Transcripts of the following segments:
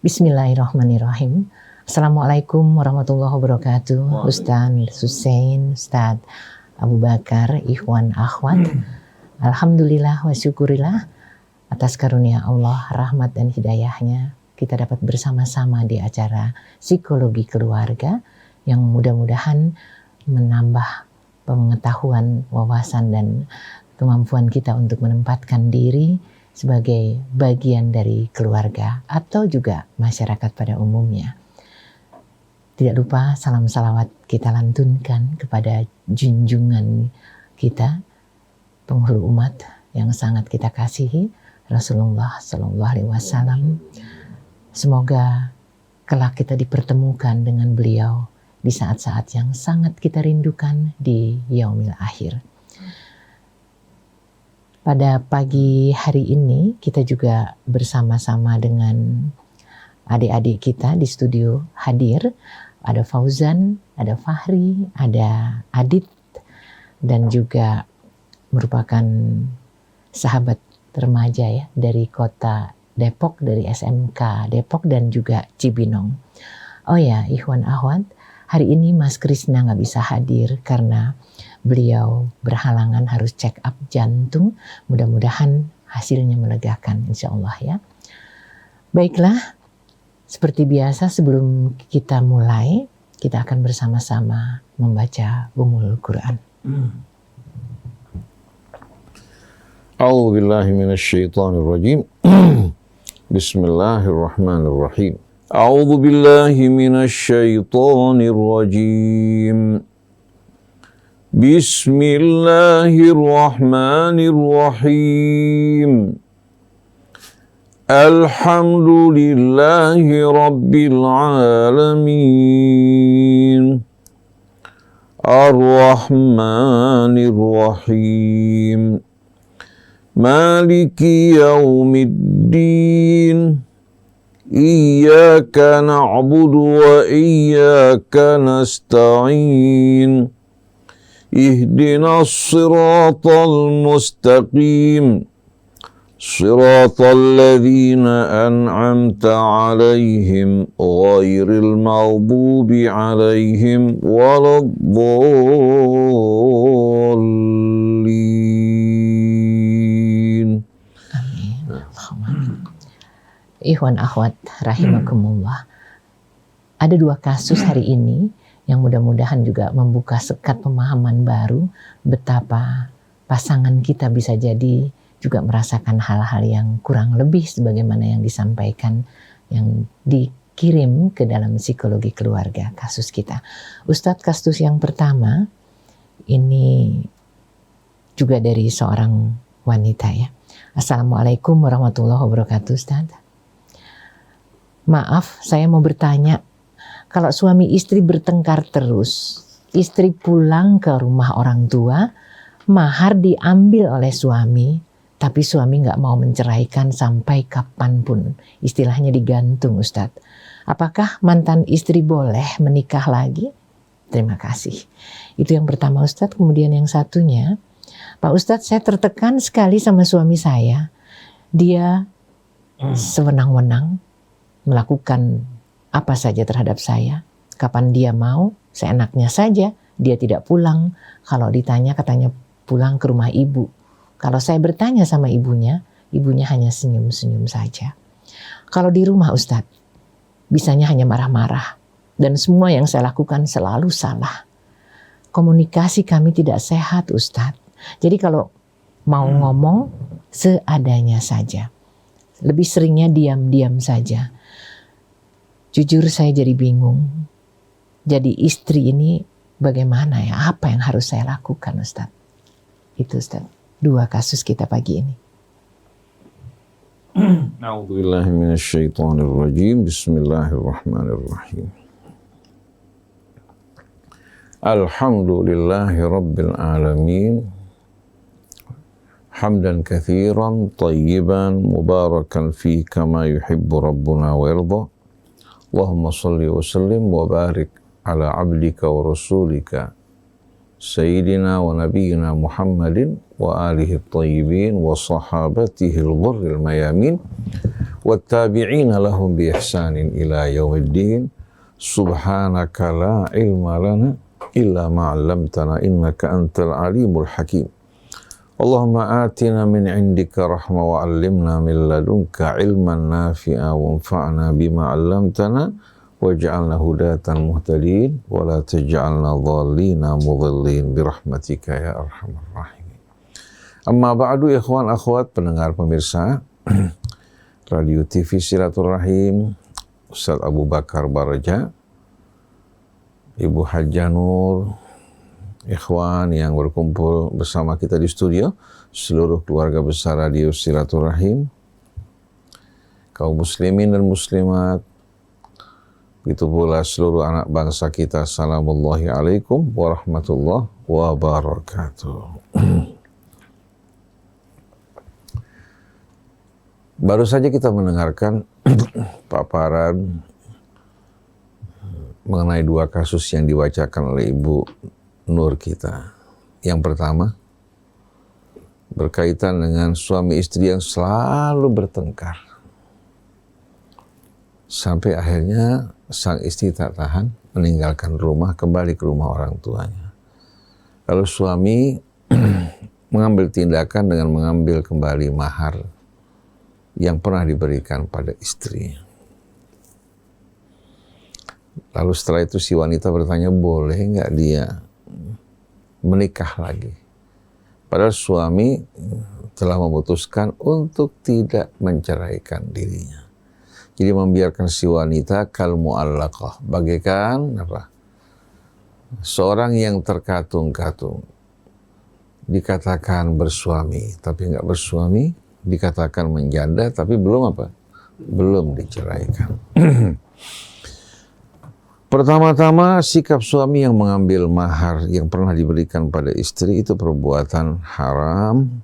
Bismillahirrahmanirrahim. Assalamualaikum warahmatullahi wabarakatuh. Ustaz Husein, Ustaz Abu Bakar, Ikhwan Akhwat. Alhamdulillah wa syukurillah atas karunia Allah, rahmat dan hidayahnya kita dapat bersama-sama di acara Psikologi Keluarga yang mudah-mudahan menambah pengetahuan, wawasan dan kemampuan kita untuk menempatkan diri sebagai bagian dari keluarga atau juga masyarakat pada umumnya. Tidak lupa salam salawat kita lantunkan kepada junjungan kita, penghulu umat yang sangat kita kasihi, Rasulullah Sallallahu Alaihi Wasallam. Semoga kelak kita dipertemukan dengan beliau di saat-saat yang sangat kita rindukan di yaumil akhir. Pada pagi hari ini kita juga bersama-sama dengan adik-adik kita di studio hadir. Ada Fauzan, ada Fahri, ada Adit, dan juga merupakan sahabat remaja ya dari kota Depok, dari SMK Depok dan juga Cibinong. Oh ya, Ikhwan Akhwat, hari ini Mas Krisna nggak bisa hadir karena beliau berhalangan harus check up jantung. Mudah-mudahan hasilnya melegakan insya Allah ya. Baiklah, seperti biasa sebelum kita mulai, kita akan bersama-sama membaca Ummul Quran. A'udzu billahi minasyaitonir rajim. Bismillahirrahmanirrahim. A'udzu billahi minasyaitonir rajim. Bismillahirrahmanirrahim. Alhamdulillahi rabbil alamin. Ar-Rahmanir Rahim. Maliki yaumiddin. Iyyaka na'budu wa iyyaka nasta'in. Ihdinas siratal mustaqim. Siratal ladzina an'amta 'alaihim ghairil maghdubi 'alaihim waladdallin. Amin. Ikhwan Akhwat rahimakumullah. Ada dua kasus hari ini yang mudah-mudahan juga membuka sekat pemahaman baru betapa pasangan kita bisa jadi juga merasakan hal-hal yang kurang lebih sebagaimana yang disampaikan, yang dikirim ke dalam psikologi keluarga kasus kita. Ustadz, kasus yang pertama ini juga dari seorang wanita ya. Assalamualaikum warahmatullahi wabarakatuh Ustadz. Maaf, saya mau bertanya, kalau suami istri bertengkar terus, istri pulang ke rumah orang tua, mahar diambil oleh suami, tapi suami nggak mau menceraikan sampai kapanpun, istilahnya digantung Ustadz. Apakah mantan istri boleh menikah lagi? Terima kasih. Itu yang pertama Ustadz. Kemudian yang satunya, Pak Ustadz, saya tertekan sekali sama suami saya. Dia sewenang-wenang melakukan apa saja terhadap saya. Kapan dia mau, seenaknya saja. Dia tidak pulang. Kalau ditanya katanya pulang ke rumah ibu. Kalau saya bertanya sama ibunya, ibunya hanya senyum-senyum saja. Kalau di rumah Ustadz, bisanya hanya marah-marah. Dan semua yang saya lakukan selalu salah. Komunikasi kami tidak sehat Ustadz. Jadi kalau mau ngomong, seadanya saja. Lebih seringnya diam-diam saja. Jujur saya jadi bingung. Jadi istri ini bagaimana ya? Apa yang harus saya lakukan Ustaz? Itu Ustaz. Dua kasus kita pagi ini. A'udzubillahi minasyaitonirrajim. Bismillahirrahmanirrahim. Alhamdulillahi rabbil alamin. Hamdan katsiran tayyiban mubarakan fi kama yuhibbu rabbuna wa yarda. Allahumma salli wa sallim wa barik ala abdika wa rasulika Sayyidina wa nabiyyina Muhammadin wa alihi tayyibin wa sahabatihi al-ghurril mayamin wattabi'ina lahum bi ihsanin ila yaumiddin. Subhanaka la ilma lana illa ma 'allamtana innaka antal alimul hakim. Allahumma atina min indika rahmah wa 'allimna min ladunka ilman nafi'a wanfa'na bima 'allamtana waj'alna hudatan muhtadin wa la taj'alna dhallina mudhillin birahmatika ya arhamar rahimin. Amma ba'du, ikhwan akhwat pendengar pemirsa Radio TV Silaturahim, Ustaz Abu Bakar Baraja, Ibu Hajjah Nur, ikhwan yang berkumpul bersama kita di studio, seluruh keluarga besar Radio Silaturahim, kaum muslimin dan muslimat, begitu pula seluruh anak bangsa kita. Assalamullahi alaikum warahmatullahi wabarakatuh. Baru saja kita mendengarkan paparan mengenai dua kasus yang dibacakan oleh Ibu Nur kita. Yang pertama, berkaitan dengan suami istri yang selalu bertengkar. Sampai akhirnya sang istri tak tahan, meninggalkan rumah, kembali ke rumah orang tuanya. Lalu suami mengambil tindakan dengan mengambil kembali mahar yang pernah diberikan pada istri. Lalu setelah itu si wanita bertanya, boleh nggak dia menikah lagi? Padahal suami telah memutuskan untuk tidak menceraikan dirinya. Jadi membiarkan si wanita kal mu'allaqah, bagaikan apa? Seorang yang terkatung-katung. Dikatakan bersuami tapi nggak bersuami, dikatakan menjanda tapi belum apa? Belum diceraikan. Pertama-tama, sikap suami yang mengambil mahar yang pernah diberikan pada istri itu perbuatan haram,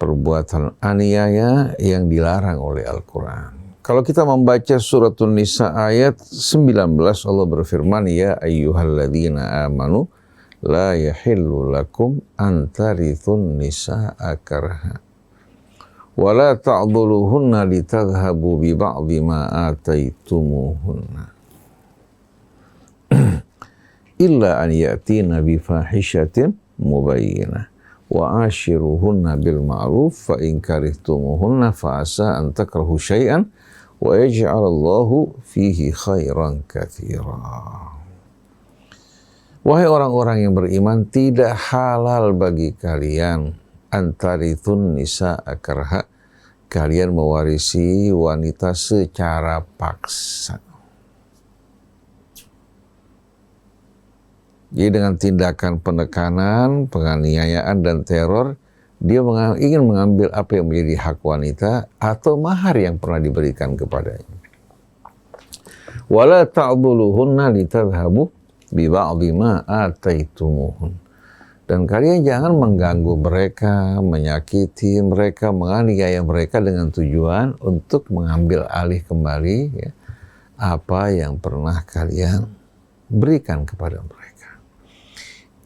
perbuatan aniaya yang dilarang oleh Al-Quran. Kalau kita membaca suratun Nisa ayat 19, Allah berfirman, ya ayyuhalladzina amanu la yahillu lakum antarithun nisa'a karha wa la ta'dhuluhunna litadhhabu bi ba'dhi ma ataitumuhunna illa an ya'tina bi fahishatin mubayyinah wa ashiruhunna bil ma'ruf fa in karihtumuhunna fa asa an takrahu syai'an wa yaj'alallahu fihi khairan katsira. Wahai orang-orang yang beriman, tidak halal bagi kalian antarithun nisa'a karha, kalian mewarisi wanita secara paksa. Jadi dengan tindakan penekanan, penganiayaan dan teror, dia ingin mengambil apa yang menjadi hak wanita atau mahar yang pernah diberikan kepadanya. Wala ta'dhuluhunna litadhhabu bi ba'dhi ma ataitumuhun. Dan kalian jangan mengganggu mereka, menyakiti mereka, menganiaya mereka dengan tujuan untuk mengambil alih kembali ya, apa yang pernah kalian berikan kepada mereka.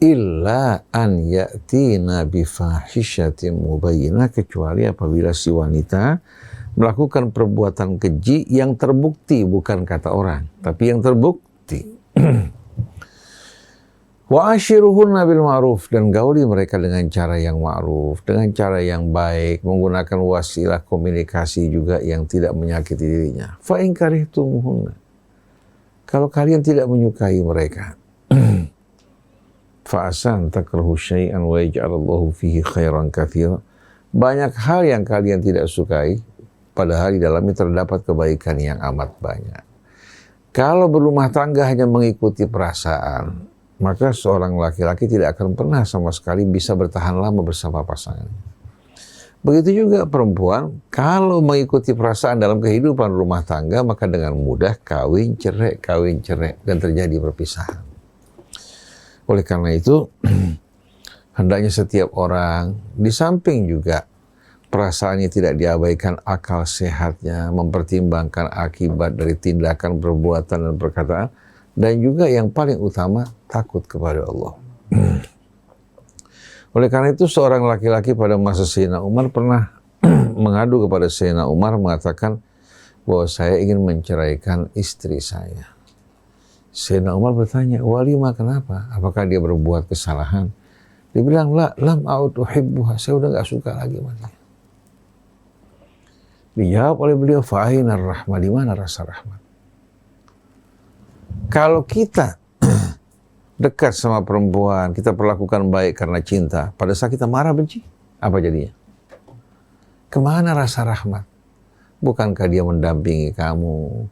Illa an ya'tina bi fahishatin mubayyinah, kecuali apabila si wanita melakukan perbuatan keji yang terbukti, bukan kata orang, tapi yang terbukti. Wa ashiruhunna bil ma'ruf, dan gauli mereka dengan cara yang ma'ruf, dengan cara yang baik, menggunakan wasilah komunikasi juga yang tidak menyakiti dirinya. Fa in karihtumuhunna, kalau kalian tidak menyukai mereka, fa asan takrahu syai'an wa yaj'alallahu fihi khairan katsira, banyak hal yang kalian tidak sukai, padahal di dalamnya terdapat kebaikan yang amat banyak. Kalau berumah tangga hanya mengikuti perasaan, maka seorang laki-laki tidak akan pernah sama sekali bisa bertahan lama bersama pasangannya. Begitu juga perempuan, kalau mengikuti perasaan dalam kehidupan rumah tangga, maka dengan mudah kawin cerai, dan terjadi perpisahan. Oleh karena itu, hendaknya setiap orang, di samping juga perasaannya tidak diabaikan, akal sehatnya, mempertimbangkan akibat dari tindakan, perbuatan, dan perkataan, dan juga yang paling utama, takut kepada Allah. Oleh karena itu, seorang laki-laki pada masa Sayyidina Umar pernah mengadu kepada Sayyidina Umar mengatakan bahwa saya ingin menceraikan istri saya. Sayyidina Umar bertanya, walima kenapa? Apakah dia berbuat kesalahan? Dia bilang, lam a'ud uhibbuha, saya udah gak suka lagi sama dia. Dijawab oleh beliau, fa'ainar rahmah, di mana rasa rahmat? Kalau kita dekat sama perempuan, kita perlakukan baik karena cinta, pada saat kita marah benci, apa jadinya? Kemana rasa rahmat? Bukankah dia mendampingi kamu,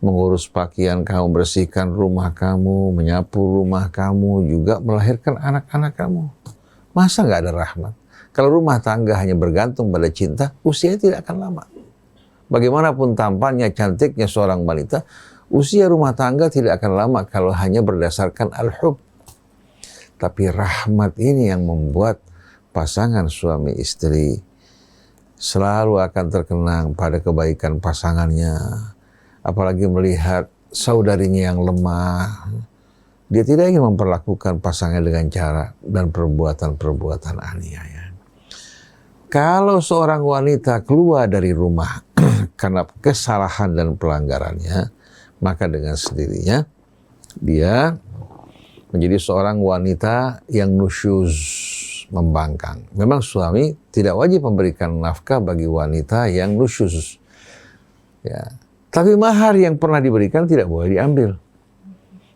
mengurus pakaian kamu, bersihkan rumah kamu, menyapu rumah kamu, juga melahirkan anak-anak kamu. Masa nggak ada rahmat? Kalau rumah tangga hanya bergantung pada cinta, usianya tidak akan lama. Bagaimanapun tampannya, cantiknya seorang wanita, usia rumah tangga tidak akan lama kalau hanya berdasarkan al-hub. Tapi rahmat ini yang membuat pasangan suami istri selalu akan terkenang pada kebaikan pasangannya. Apalagi melihat saudarinya yang lemah, dia tidak ingin memperlakukan pasangannya dengan cara dan perbuatan-perbuatan aniaya. Kalau seorang wanita keluar dari rumah karena kesalahan dan pelanggarannya, maka dengan sendirinya dia menjadi seorang wanita yang nusyuz, membangkang. Memang suami tidak wajib memberikan nafkah bagi wanita yang nusyuz. Ya. Tapi mahar yang pernah diberikan tidak boleh diambil.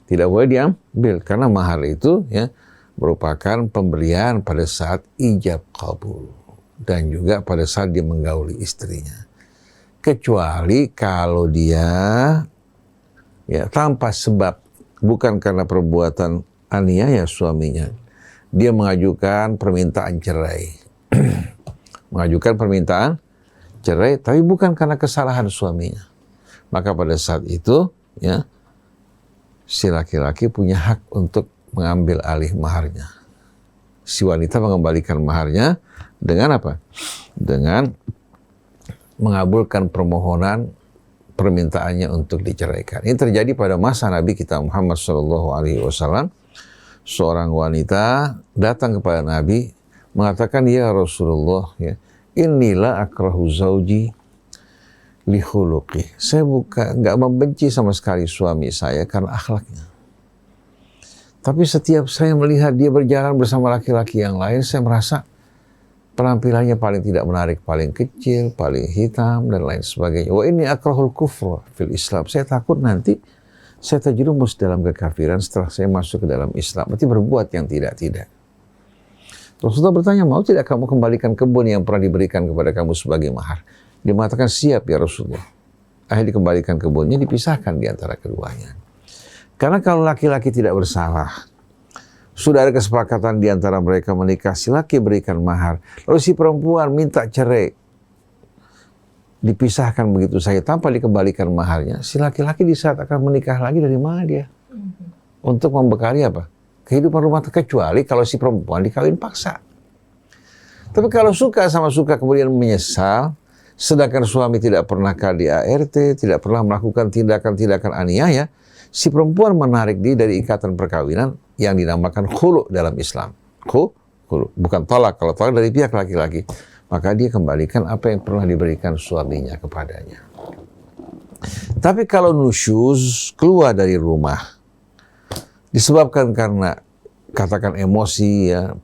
Tidak boleh diambil. Karena mahar itu ya merupakan pemberian pada saat ijab kabul. Dan juga pada saat dia menggauli istrinya. Kecuali kalau dia ya tanpa sebab, bukan karena perbuatan aniaya suaminya, dia mengajukan permintaan cerai. Mengajukan permintaan cerai, tapi bukan karena kesalahan suaminya. Maka pada saat itu, ya, si laki-laki punya hak untuk mengambil alih maharnya. Si wanita mengembalikan maharnya dengan apa? Dengan mengabulkan permohonan permintaannya untuk diceraikan. Ini terjadi pada masa Nabi kita Muhammad SAW. Seorang wanita datang kepada Nabi mengatakan, ya Rasulullah, ya, inilah akrahu zauji lihuluki. Saya nggak membenci sama sekali suami saya karena akhlaknya. Tapi setiap saya melihat dia berjalan bersama laki-laki yang lain, saya merasa penampilannya paling tidak menarik, paling kecil, paling hitam, dan lain sebagainya. Wah, ini akrahul kufr fil Islam. Saya takut nanti saya terjerumus dalam kekafiran setelah saya masuk ke dalam Islam. Berarti berbuat yang tidak-tidak. Rasulullah bertanya, mau tidak kamu kembalikan kebun yang pernah diberikan kepada kamu sebagai mahar? Dia mengatakan, siap ya Rasulullah. Akhirnya dikembalikan kebunnya, dipisahkan di antara keduanya. Karena kalau laki-laki tidak bersalah, sudah ada kesepakatan di antara mereka menikah, si laki berikan mahar, lalu si perempuan minta cerai, dipisahkan begitu saja tanpa dikembalikan maharnya, si laki-laki di saat akan menikah lagi dari mana dia? Untuk membekali apa? Kehidupan rumah tangga, kecuali kalau si perempuan dikawin paksa. Tapi kalau suka sama suka kemudian menyesal, sedangkan suami tidak pernah KDART, tidak pernah melakukan tindakan-tindakan aniaya, si perempuan menarik diri dari ikatan perkawinan yang dinamakan khulu dalam Islam. Khulu, bukan tolak. Kalau tolak dari pihak laki-laki, maka dia kembalikan apa yang pernah diberikan suaminya kepadanya. Tapi kalau nusyuz, keluar dari rumah, disebabkan karena katakan emosi ya,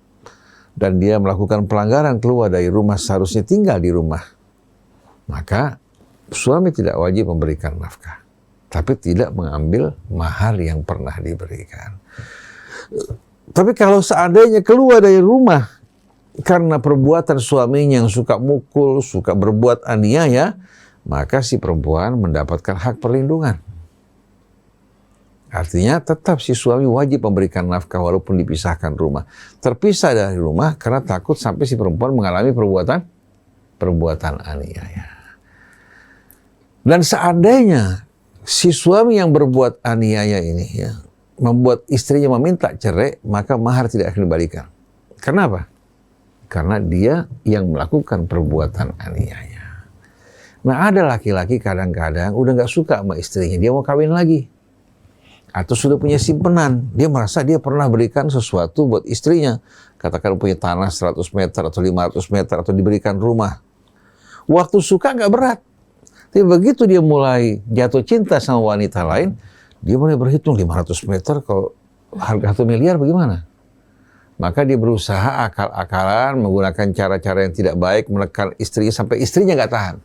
dan dia melakukan pelanggaran, keluar dari rumah, seharusnya tinggal di rumah, maka suami tidak wajib memberikan nafkah, tapi tidak mengambil mahar yang pernah diberikan. Tapi kalau seandainya keluar dari rumah karena perbuatan suaminya yang suka mukul, suka berbuat aniaya, maka si perempuan mendapatkan hak perlindungan. Artinya tetap si suami wajib memberikan nafkah walaupun dipisahkan rumah. Terpisah dari rumah karena takut sampai si perempuan mengalami perbuatan aniaya. Dan seandainya si suami yang berbuat aniaya ini ya, membuat istrinya meminta cerai, maka mahar tidak akan dibalikan. Kenapa? Karena dia yang melakukan perbuatan aniaya. Nah, ada laki-laki kadang-kadang udah nggak suka sama istrinya, dia mau kawin lagi. Atau sudah punya simpenan, dia merasa dia pernah berikan sesuatu buat istrinya. Katakan punya tanah 100 meter atau 500 meter atau diberikan rumah. Waktu suka nggak berat. Tapi begitu dia mulai jatuh cinta sama wanita lain, dia mulai berhitung 500 meter, kalau harga 1 miliar bagaimana? Maka dia berusaha akal-akalan, menggunakan cara-cara yang tidak baik, menekan istrinya sampai istrinya nggak tahan.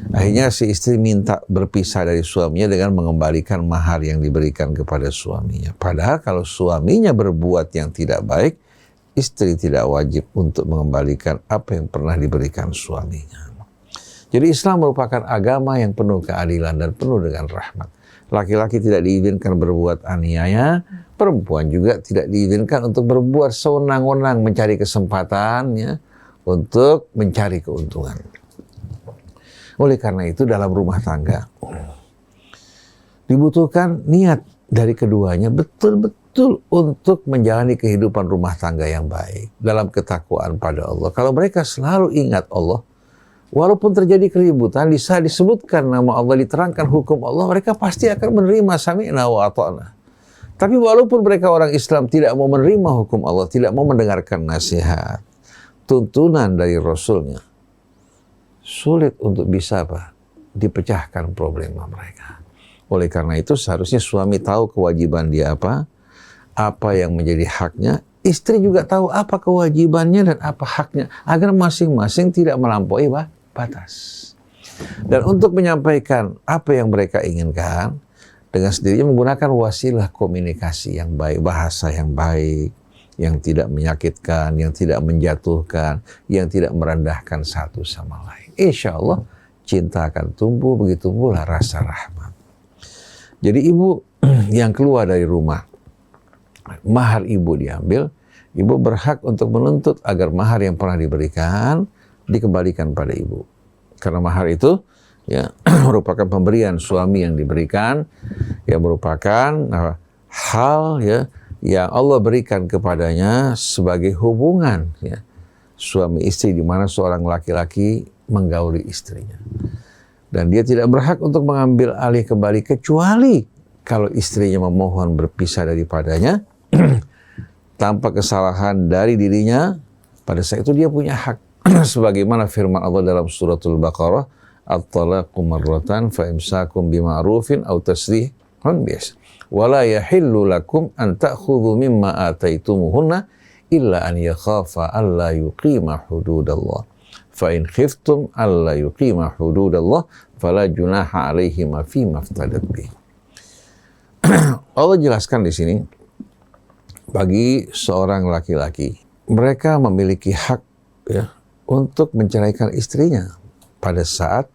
Akhirnya si istri minta berpisah dari suaminya dengan mengembalikan mahar yang diberikan kepada suaminya. Padahal kalau suaminya berbuat yang tidak baik, istri tidak wajib untuk mengembalikan apa yang pernah diberikan suaminya. Jadi Islam merupakan agama yang penuh keadilan dan penuh dengan rahmat. Laki-laki tidak diizinkan berbuat aniaya, perempuan juga tidak diizinkan untuk berbuat sewenang-wenang mencari kesempatan ya, untuk mencari keuntungan. Oleh karena itu dalam rumah tangga dibutuhkan niat dari keduanya betul-betul untuk menjalani kehidupan rumah tangga yang baik dalam ketakwaan pada Allah. Kalau mereka selalu ingat Allah, walaupun terjadi keributan, disebutkan nama Allah, diterangkan hukum Allah, mereka pasti akan menerima sami'na wa ata'na. Tapi walaupun mereka orang Islam tidak mau menerima hukum Allah, tidak mau mendengarkan nasihat, tuntunan dari Rasulnya, sulit untuk bisa dipecahkan problema mereka. Oleh karena itu seharusnya suami tahu kewajiban dia apa yang menjadi haknya, istri juga tahu apa kewajibannya dan apa haknya, agar masing-masing tidak melampaui batas. Dan untuk menyampaikan apa yang mereka inginkan, dengan sendirinya menggunakan wasilah komunikasi yang baik, bahasa yang baik, yang tidak menyakitkan, yang tidak menjatuhkan, yang tidak merendahkan satu sama lain. Insya Allah cinta akan tumbuh, begitu pula rasa rahmat. Jadi ibu yang keluar dari rumah, mahar ibu diambil, ibu berhak untuk menuntut agar mahar yang pernah diberikan dikembalikan pada ibu. Karena mahar itu ya merupakan pemberian suami yang diberikan, yang merupakan hal ya yang Allah berikan kepadanya sebagai hubungan ya suami istri, di mana seorang laki-laki menggauli istrinya. Dan dia tidak berhak untuk mengambil alih kembali kecuali kalau istrinya memohon berpisah daripadanya tanpa kesalahan dari dirinya. Pada saat itu dia punya hak. Sebagaimana firman Allah dalam suratul Baqarah, at-talaqu marratan fa imsakum bima'rufin aw tasrihun biihsan. Wala yahillu lakum an ta'khudhu mimma ataitumuhunna illa an yakhafa alla yuqima hududallah. Fa in khiftum alla yuqima hududallah fala junaha alaihima fi maftadat bih. Allah jelaskan di sini bagi seorang laki-laki, mereka memiliki hak ya untuk menceraikan istrinya pada saat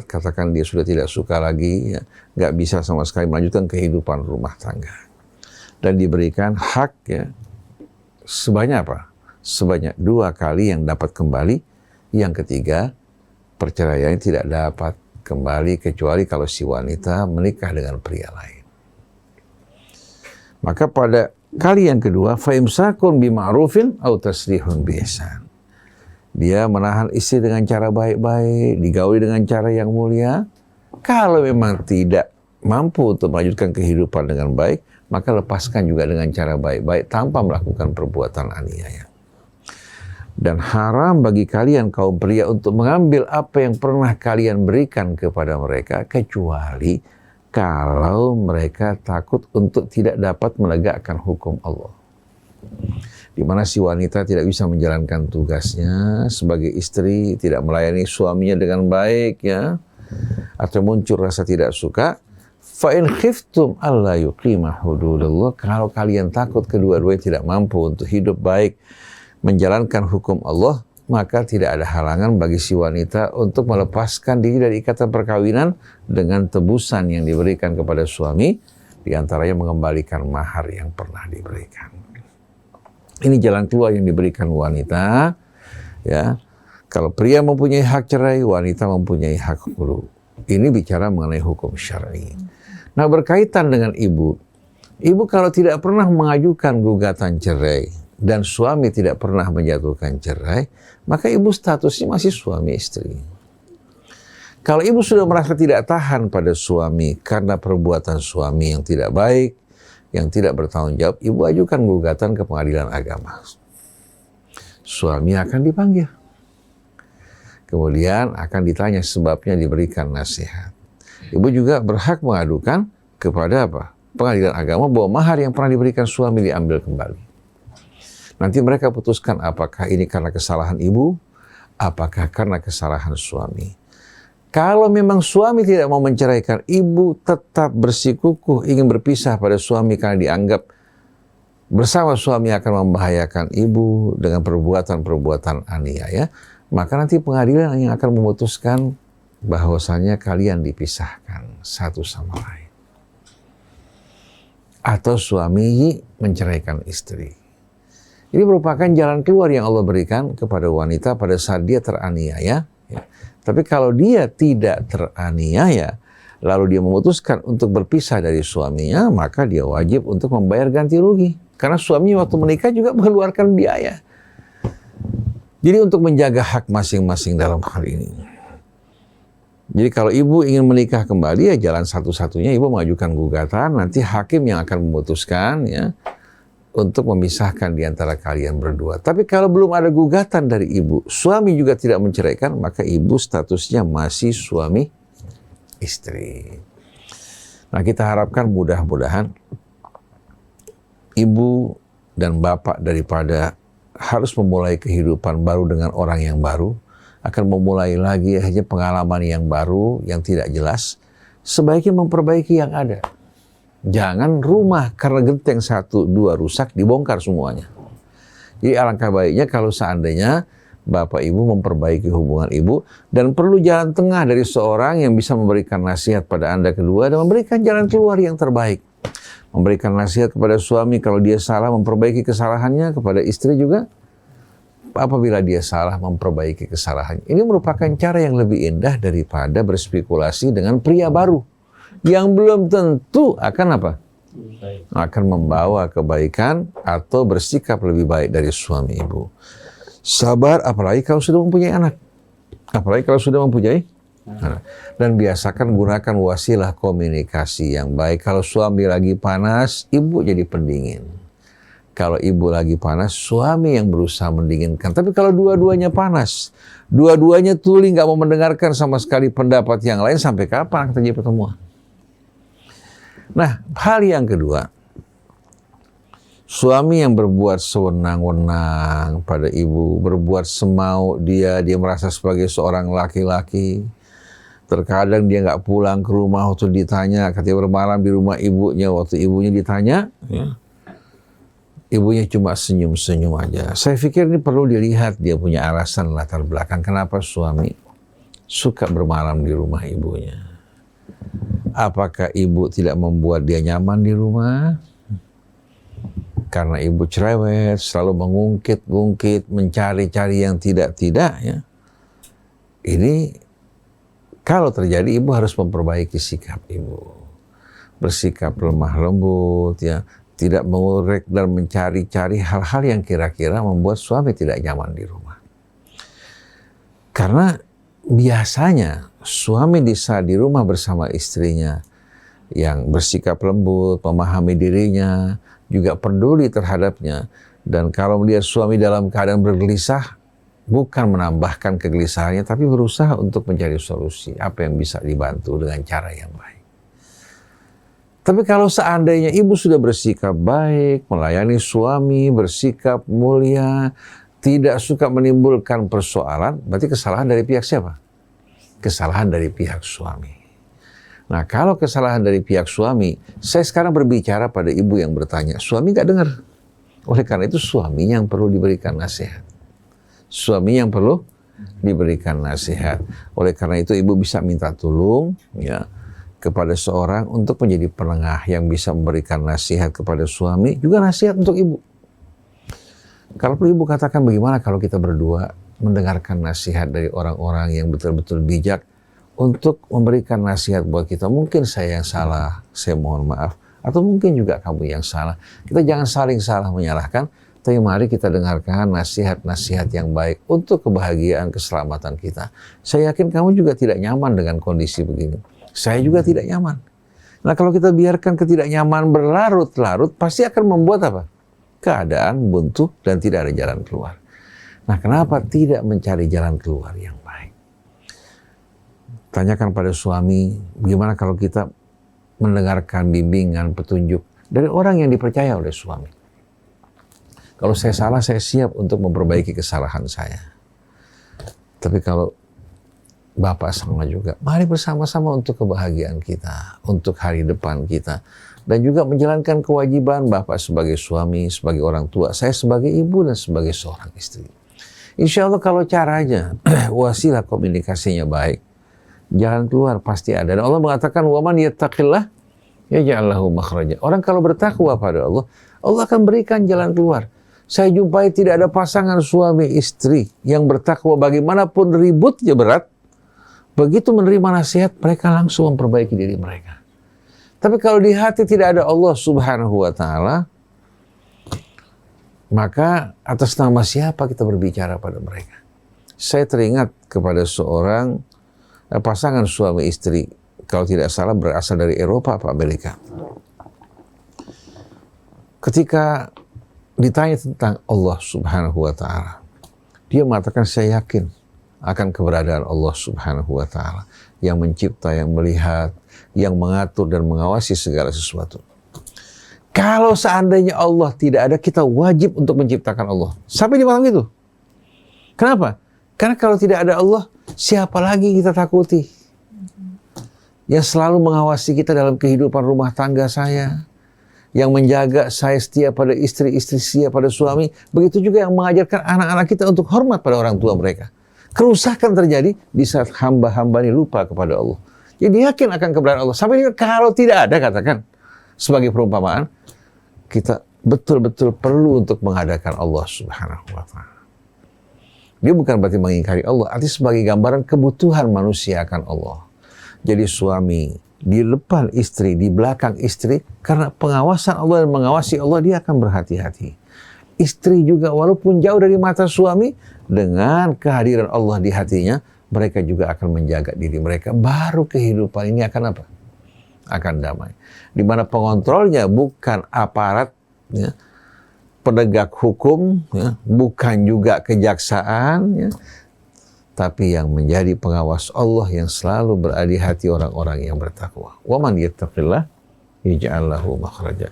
katakan dia sudah tidak suka lagi, ya, nggak bisa sama sekali melanjutkan kehidupan rumah tangga, dan diberikan hak ya sebanyak sebanyak 2 kali yang dapat kembali, yang ketiga perceraian tidak dapat kembali kecuali kalau si wanita menikah dengan pria lain. Maka pada kali yang kedua, fa imsakun bima'rufin aw tasrihun biihsan. Dia menahan istri dengan cara baik-baik, digauli dengan cara yang mulia. Kalau memang tidak mampu untuk melanjutkan kehidupan dengan baik, maka lepaskan juga dengan cara baik-baik tanpa melakukan perbuatan aniaya. Dan haram bagi kalian kaum pria untuk mengambil apa yang pernah kalian berikan kepada mereka, kecuali kalau mereka takut untuk tidak dapat menegakkan hukum Allah. Di mana si wanita tidak bisa menjalankan tugasnya sebagai istri, tidak melayani suaminya dengan baik ya, atau muncul rasa tidak suka. Fa in khiftum alla yuqima hududallah, kalau kalian takut kedua-duanya tidak mampu untuk hidup baik menjalankan hukum Allah, maka tidak ada halangan bagi si wanita untuk melepaskan diri dari ikatan perkawinan dengan tebusan yang diberikan kepada suami, diantaranya mengembalikan mahar yang pernah diberikan. Ini jalan keluar yang diberikan wanita. Ya, kalau pria mempunyai hak cerai, wanita mempunyai hak khulu. Ini bicara mengenai hukum syar'i. Nah, berkaitan dengan ibu kalau tidak pernah mengajukan gugatan cerai dan suami tidak pernah menjatuhkan cerai, maka ibu statusnya masih suami istri. Kalau ibu sudah merasa tidak tahan pada suami karena perbuatan suami yang tidak baik, yang tidak bertanggung jawab, ibu ajukan gugatan ke pengadilan agama. Suami akan dipanggil. Kemudian akan ditanya sebabnya diberikan nasihat. Ibu juga berhak mengadukan kepada apa? Pengadilan agama bahwa mahar yang pernah diberikan suami diambil kembali. Nanti mereka putuskan apakah ini karena kesalahan ibu, apakah karena kesalahan suami. Kalau memang suami tidak mau menceraikan, ibu tetap bersikukuh ingin berpisah pada suami karena dianggap bersama suami akan membahayakan ibu dengan perbuatan-perbuatan aniaya, maka nanti pengadilan yang akan memutuskan bahwasanya kalian dipisahkan satu sama lain. Atau suami menceraikan istri. Ini merupakan jalan keluar yang Allah berikan kepada wanita pada saat dia teraniaya. Ya. Tapi kalau dia tidak teraniaya, lalu dia memutuskan untuk berpisah dari suaminya, maka dia wajib untuk membayar ganti rugi. Karena suami waktu menikah juga mengeluarkan biaya. Jadi untuk menjaga hak masing-masing dalam hal ini. Jadi kalau ibu ingin menikah kembali, ya jalan satu-satunya ibu mengajukan gugatan, nanti hakim yang akan memutuskan ya untuk memisahkan di antara kalian berdua. Tapi kalau belum ada gugatan dari ibu, suami juga tidak menceraikan, maka ibu statusnya masih suami istri. Nah, kita harapkan mudah-mudahan ibu dan bapak daripada harus memulai kehidupan baru dengan orang yang baru, akan memulai lagi hanya pengalaman yang baru, yang tidak jelas, sebaiknya memperbaiki yang ada. Jangan rumah karena genteng 1, 2 rusak dibongkar semuanya. Jadi alangkah baiknya kalau seandainya bapak ibu memperbaiki hubungan ibu dan perlu jalan tengah dari seorang yang bisa memberikan nasihat pada anda kedua dan memberikan jalan keluar yang terbaik. Memberikan nasihat kepada suami kalau dia salah memperbaiki kesalahannya, kepada istri juga apabila dia salah memperbaiki kesalahannya. Ini merupakan cara yang lebih indah daripada berspekulasi dengan pria baru yang belum tentu akan apa? Akan membawa kebaikan atau bersikap lebih baik dari suami ibu. Sabar apalagi kalau sudah mempunyai anak. Apalagi kalau sudah mempunyai anak. Dan biasakan gunakan wasilah komunikasi yang baik. Kalau suami lagi panas, ibu jadi pendingin. Kalau ibu lagi panas, suami yang berusaha mendinginkan. Tapi kalau dua-duanya panas, dua-duanya tuli nggak mau mendengarkan sama sekali pendapat yang lain, sampai kapan terjadi pertemuan? Nah, hal yang kedua, suami yang berbuat sewenang-wenang pada ibu, berbuat semau dia merasa sebagai seorang laki-laki. Terkadang dia nggak pulang ke rumah waktu ditanya, ketika bermalam di rumah ibunya, waktu ibunya ditanya, ya, ibunya cuma senyum-senyum aja. Saya pikir ini perlu dilihat, dia punya alasan latar belakang kenapa suami suka bermalam di rumah ibunya. Apakah ibu tidak membuat dia nyaman di rumah? Karena ibu cerewet, selalu mengungkit-ungkit, mencari-cari yang tidak-tidak. Ya. Ini kalau terjadi, ibu harus memperbaiki sikap ibu. Bersikap lemah lembut, ya, tidak mengurek dan mencari-cari hal-hal yang kira-kira membuat suami tidak nyaman di rumah. Karena biasanya suami di saat di rumah bersama istrinya yang bersikap lembut, memahami dirinya, juga peduli terhadapnya. Dan kalau melihat suami dalam keadaan bergelisah, bukan menambahkan kegelisahannya, tapi berusaha untuk mencari solusi. Apa yang bisa dibantu dengan cara yang baik. Tapi kalau seandainya ibu sudah bersikap baik, melayani suami, bersikap mulia, tidak suka menimbulkan persoalan, berarti kesalahan dari pihak siapa? Kesalahan dari pihak suami. Nah, kalau kesalahan dari pihak suami, saya sekarang berbicara pada ibu yang bertanya, suami nggak dengar. Oleh karena itu suaminya yang perlu diberikan nasihat. Suami yang perlu diberikan nasihat. Oleh karena itu ibu bisa minta tolong ya kepada seorang untuk menjadi penengah yang bisa memberikan nasihat kepada suami, juga nasihat untuk ibu. Kalau perlu ibu katakan bagaimana kalau kita berdua mendengarkan nasihat dari orang-orang yang betul-betul bijak untuk memberikan nasihat buat kita. Mungkin saya yang salah, saya mohon maaf. Atau mungkin juga kamu yang salah. Kita jangan saling salah menyalahkan, tapi mari kita dengarkan nasihat-nasihat yang baik untuk kebahagiaan, keselamatan kita. Saya yakin kamu juga tidak nyaman dengan kondisi begini. Saya juga tidak nyaman. Nah, kalau kita biarkan ketidaknyaman berlarut-larut, pasti akan membuat apa? Keadaan buntu dan tidak ada jalan keluar. Nah, kenapa tidak mencari jalan keluar yang baik? Tanyakan pada suami, gimana kalau kita mendengarkan bimbingan, petunjuk dari orang yang dipercaya oleh suami. Kalau saya salah, saya siap untuk memperbaiki kesalahan saya. Tapi kalau Bapak sama juga, mari bersama-sama untuk kebahagiaan kita, untuk hari depan kita. Dan juga menjalankan kewajiban Bapak sebagai suami, sebagai orang tua, saya sebagai ibu dan sebagai seorang istri. Insya Allah kalau caranya, wasilah komunikasinya baik, jalan keluar pasti ada. Dan Allah mengatakan, وَمَنْ يَتَّقِ اللَّهَ يَجْعَلْ لَهُ مَخْرَجًا. Orang kalau bertakwa pada Allah, Allah akan berikan jalan keluar. Saya jumpai tidak ada pasangan suami istri yang bertakwa bagaimanapun ributnya berat, begitu menerima nasihat, mereka langsung memperbaiki diri mereka. Tapi kalau di hati tidak ada Allah Subhanahu wa Ta'ala, maka atas nama siapa kita berbicara pada mereka? Saya teringat kepada seorang pasangan suami istri, kalau tidak salah berasal dari Eropa atau Amerika. Ketika ditanya tentang Allah Subhanahu wa Ta'ala, dia mengatakan, saya yakin akan keberadaan Allah Subhanahu wa Ta'ala yang mencipta, yang melihat, yang mengatur dan mengawasi segala sesuatu. Kalau seandainya Allah tidak ada, kita wajib untuk menciptakan Allah. Sampai di malam itu. Kenapa? Karena kalau tidak ada Allah, siapa lagi kita takuti? Yang selalu mengawasi kita dalam kehidupan rumah tangga saya, yang menjaga saya setia pada istri, istri setia pada suami, begitu juga yang mengajarkan anak-anak kita untuk hormat pada orang tua mereka. Kerusakan terjadi di saat hamba-hamba ini lupa kepada Allah. Jadi yakin akan keberadaan Allah. Sampai kalau tidak ada, katakan, sebagai perumpamaan, kita betul-betul perlu untuk mengadakan Allah Subhanahu wa Ta'ala. Dia bukan berarti mengingkari Allah, artinya sebagai gambaran kebutuhan manusia akan Allah. Jadi suami di depan istri, di belakang istri, karena pengawasan Allah dan mengawasi Allah, dia akan berhati-hati. Istri juga walaupun jauh dari mata suami, dengan kehadiran Allah di hatinya, mereka juga akan menjaga diri mereka. Baru kehidupan ini akan apa? Akan damai. Di mana pengontrolnya bukan aparat, ya, penegak hukum, ya, bukan juga kejaksaan, ya, tapi yang menjadi pengawas Allah yang selalu berada di hati orang-orang yang bertakwa. وَمَنْ يَتَّقِ اللَّهَ يَجْعَلْ لَهُ مَخْرَجًا.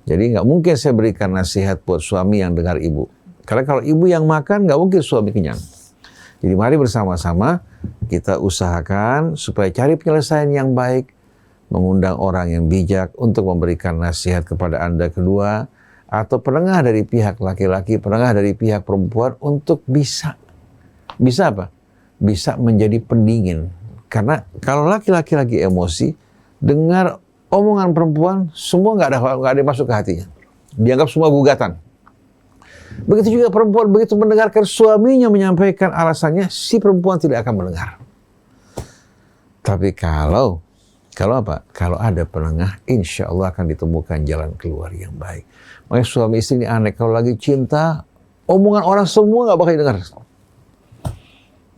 Jadi nggak mungkin saya berikan nasihat buat suami yang dengar ibu. Karena kalau ibu yang makan, nggak mungkin suami kenyang. Jadi mari bersama-sama kita usahakan supaya cari penyelesaian yang baik, mengundang orang yang bijak untuk memberikan nasihat kepada Anda kedua, atau penengah dari pihak laki-laki, penengah dari pihak perempuan untuk bisa apa? Bisa menjadi pendingin. Karena kalau laki-laki lagi emosi, dengar omongan perempuan, semua nggak ada masuk ke hatinya. Dianggap semua gugatan. Begitu juga perempuan begitu mendengarkan suaminya menyampaikan alasannya, si perempuan tidak akan mendengar. Tapi kalau apa? Kalau ada penengah, insya Allah akan ditemukan jalan keluar yang baik. Makanya suami istri ini aneh. Kalau lagi cinta, omongan orang semua nggak bakal dengar.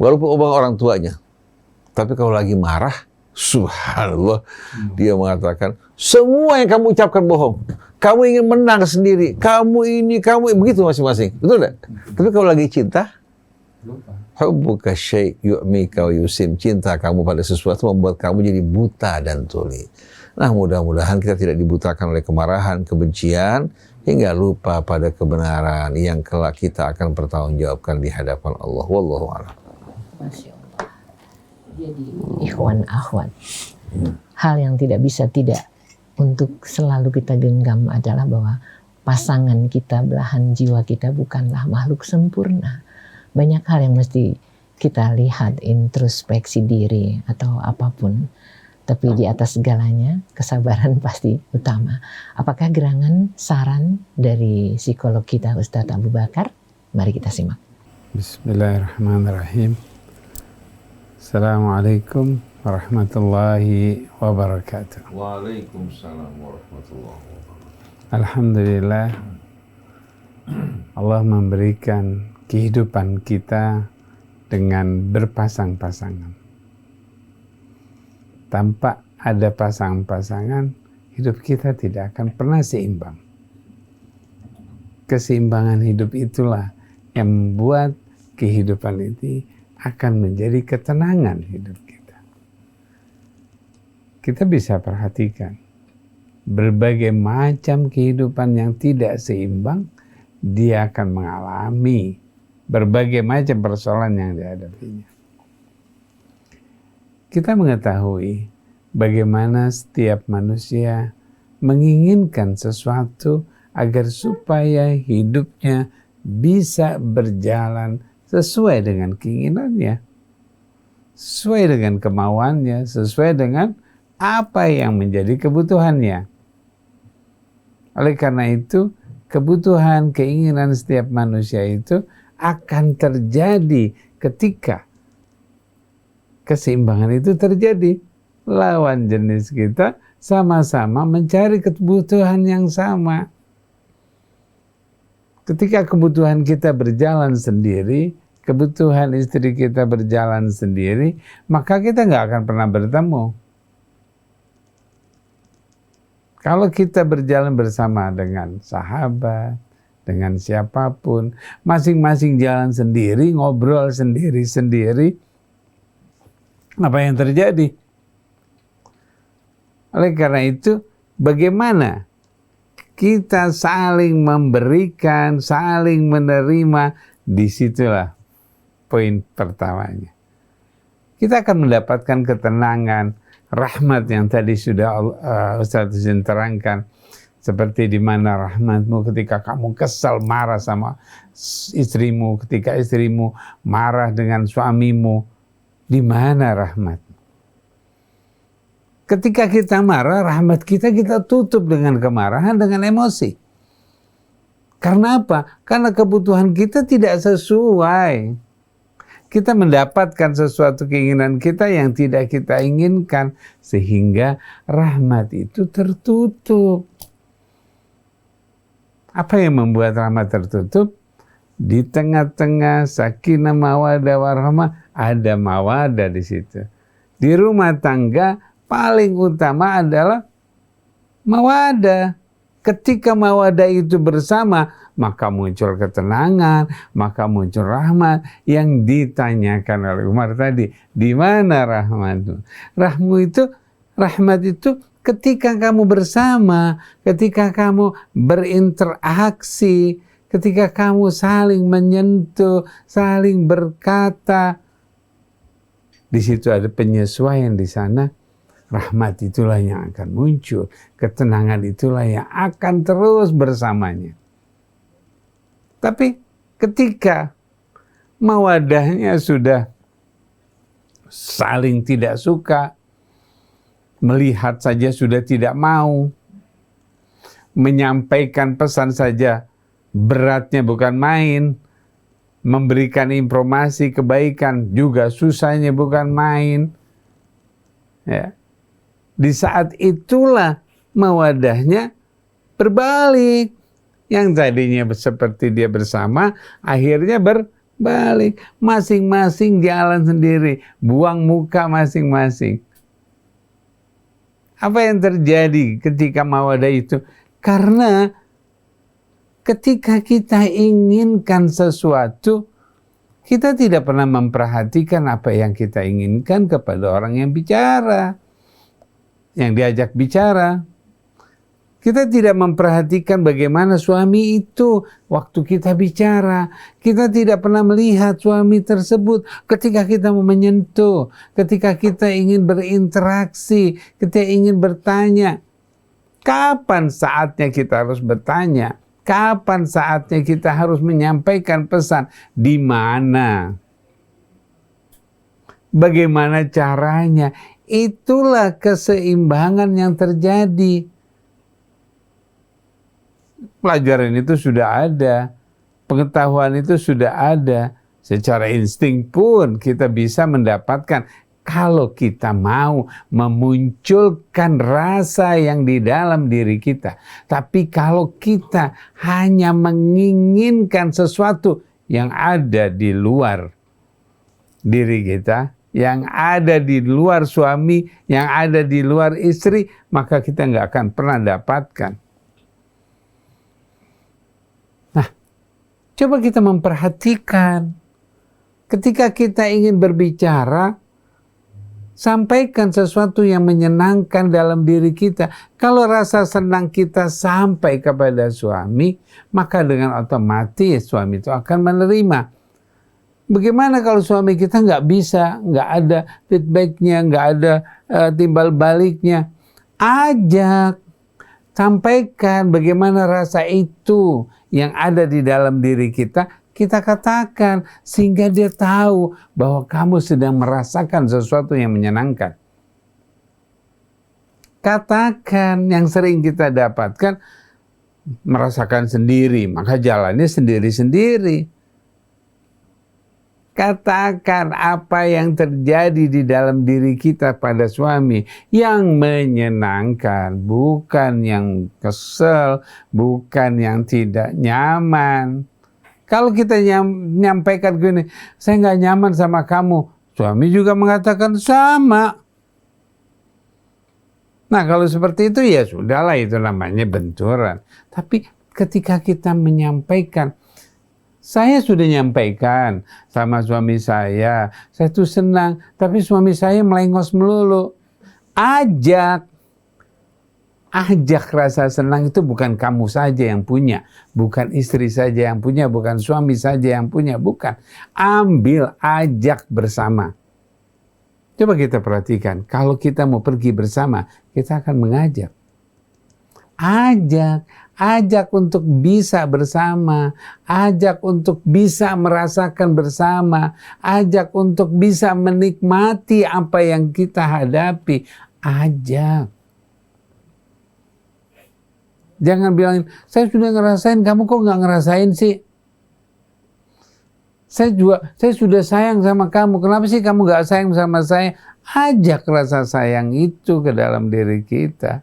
Walaupun omongan orang tuanya. Tapi kalau lagi marah, subhanallah, dia mengatakan, semua yang kamu ucapkan bohong. Kamu ingin menang sendiri. Kamu ini, begitu masing-masing. Betul tidak? Tapi kalau lagi cinta, hubbuka syai' yu'mika wa yusim. Cinta kamu pada sesuatu membuat kamu jadi buta dan tuli. Nah, mudah-mudahan kita tidak dibutakan oleh kemarahan, kebencian, hingga lupa pada kebenaran yang kelak kita akan bertanggungjawabkan di hadapan Allah. Wallahu a'lam. Masya Allah. Jadi ikhwan akhwat, hal yang tidak bisa tidak untuk selalu kita genggam adalah bahwa pasangan kita, belahan jiwa kita bukanlah makhluk sempurna. Banyak hal yang mesti kita lihat, introspeksi diri atau apapun. Tapi di atas segalanya, kesabaran pasti utama. Apakah gerangan saran dari psikolog kita Ustadz Abu Bakar? Mari kita simak. Bismillahirrahmanirrahim. Assalamualaikum warahmatullahi wabarakatuh. Waalaikumsalam warahmatullahi wabarakatuh. Alhamdulillah, Allah memberikan kehidupan kita dengan berpasang-pasangan. Tanpa ada pasang-pasangan, hidup kita tidak akan pernah seimbang. Keseimbangan hidup itulah yang membuat kehidupan ini akan menjadi ketenangan hidup kita. kita bisa perhatikan berbagai macam kehidupan yang tidak seimbang, dia akan mengalami berbagai macam persoalan yang dihadapinya. Kita mengetahui bagaimana setiap manusia menginginkan sesuatu agar supaya hidupnya bisa berjalan sesuai dengan keinginannya, sesuai dengan kemauannya, sesuai dengan apa yang menjadi kebutuhannya. Oleh karena itu, kebutuhan, keinginan setiap manusia itu akan terjadi ketika keseimbangan itu terjadi. Lawan jenis kita sama-sama mencari kebutuhan yang sama. Ketika kebutuhan kita berjalan sendiri, kebutuhan istri kita berjalan sendiri, maka kita nggak akan pernah bertemu. Kalau kita berjalan bersama dengan sahabat, dengan siapapun, masing-masing jalan sendiri, ngobrol sendiri-sendiri, apa yang terjadi? Oleh karena itu, bagaimana kita saling memberikan, saling menerima, disitulah poin pertamanya. Kita akan mendapatkan ketenangan, rahmat yang tadi sudah Ustaz Husin terangkan. Seperti di mana rahmatmu ketika kamu kesal marah sama istrimu, ketika istrimu marah dengan suamimu, di mana rahmat? Ketika kita marah, rahmat kita tutup dengan kemarahan, dengan emosi. Karena apa? Karena kebutuhan kita tidak sesuai. Kita mendapatkan sesuatu keinginan kita yang tidak kita inginkan, sehingga rahmat itu tertutup. Apa yang membuat rahmat tertutup? Di tengah-tengah sakinah mawadah warahmah, ada mawadah di situ. Di rumah tangga paling utama adalah mawadah. Ketika mawadah itu bersama, maka muncul ketenangan, maka muncul rahmat. Yang ditanyakan oleh Umar tadi, di mana rahmatmu? Rahmat itu ketika kamu bersama, ketika kamu berinteraksi, ketika kamu saling menyentuh, saling berkata, di situ ada penyesuaian di sana. Rahmat itulah yang akan muncul, ketenangan itulah yang akan terus bersamanya. Tapi ketika mawadahnya sudah saling tidak suka, melihat saja sudah tidak mau, menyampaikan pesan saja beratnya bukan main, memberikan informasi kebaikan juga susahnya bukan main. Ya. Di saat itulah mawadahnya berbalik. Yang tadinya seperti dia bersama, akhirnya berbalik. Masing-masing jalan sendiri, buang muka masing-masing. Apa yang terjadi ketika mawadah itu? Karena ketika kita inginkan sesuatu, kita tidak pernah memperhatikan apa yang kita inginkan kepada orang yang bicara, yang diajak bicara. Kita tidak memperhatikan bagaimana suami itu waktu kita bicara. Kita tidak pernah melihat suami tersebut ketika kita mau menyentuh, ketika kita ingin berinteraksi, ketika ingin bertanya. Kapan saatnya kita harus bertanya? Kapan saatnya kita harus menyampaikan pesan? Di mana? Bagaimana caranya? Itulah keseimbangan yang terjadi. Pelajaran itu sudah ada, pengetahuan itu sudah ada. Secara insting pun kita bisa mendapatkan kalau kita mau memunculkan rasa yang di dalam diri kita. Tapi kalau kita hanya menginginkan sesuatu yang ada di luar diri kita, yang ada di luar suami, yang ada di luar istri, maka kita nggak akan pernah dapatkan. Nah, coba kita memperhatikan ketika kita ingin berbicara, Sampaikan sesuatu yang menyenangkan dalam diri kita. Kalau rasa senang kita sampai kepada suami, maka dengan otomatis suami itu akan menerima. Bagaimana kalau suami kita nggak bisa, nggak ada feedbacknya, nggak ada timbal baliknya? Ajak, sampaikan bagaimana rasa itu yang ada di dalam diri kita. Kita katakan sehingga dia tahu bahwa kamu sedang merasakan sesuatu yang menyenangkan. Katakan, yang sering kita dapatkan merasakan sendiri, maka jalannya sendiri-sendiri. Katakan apa yang terjadi di dalam diri kita pada suami yang menyenangkan, bukan yang kesel, bukan yang tidak nyaman. Kalau kita nyampaikan gini, saya nggak nyaman sama kamu, suami juga mengatakan sama. Nah kalau seperti itu ya sudahlah, itu namanya benturan. Tapi ketika kita menyampaikan, saya sudah nyampaikan sama suami saya tuh senang, tapi suami saya melengos melulu. Ajak rasa senang itu bukan kamu saja yang punya, bukan istri saja yang punya, bukan suami saja yang punya, bukan. Ambil, ajak bersama. Coba kita perhatikan, kalau kita mau pergi bersama, kita akan mengajak. Ajak untuk bisa bersama, ajak untuk bisa merasakan bersama, ajak untuk bisa menikmati apa yang kita hadapi. Ajak. Jangan bilangin, saya sudah ngerasain, kamu kok nggak ngerasain sih? Saya sudah sayang sama kamu, kenapa sih kamu nggak sayang sama saya? Ajak rasa sayang itu ke dalam diri kita.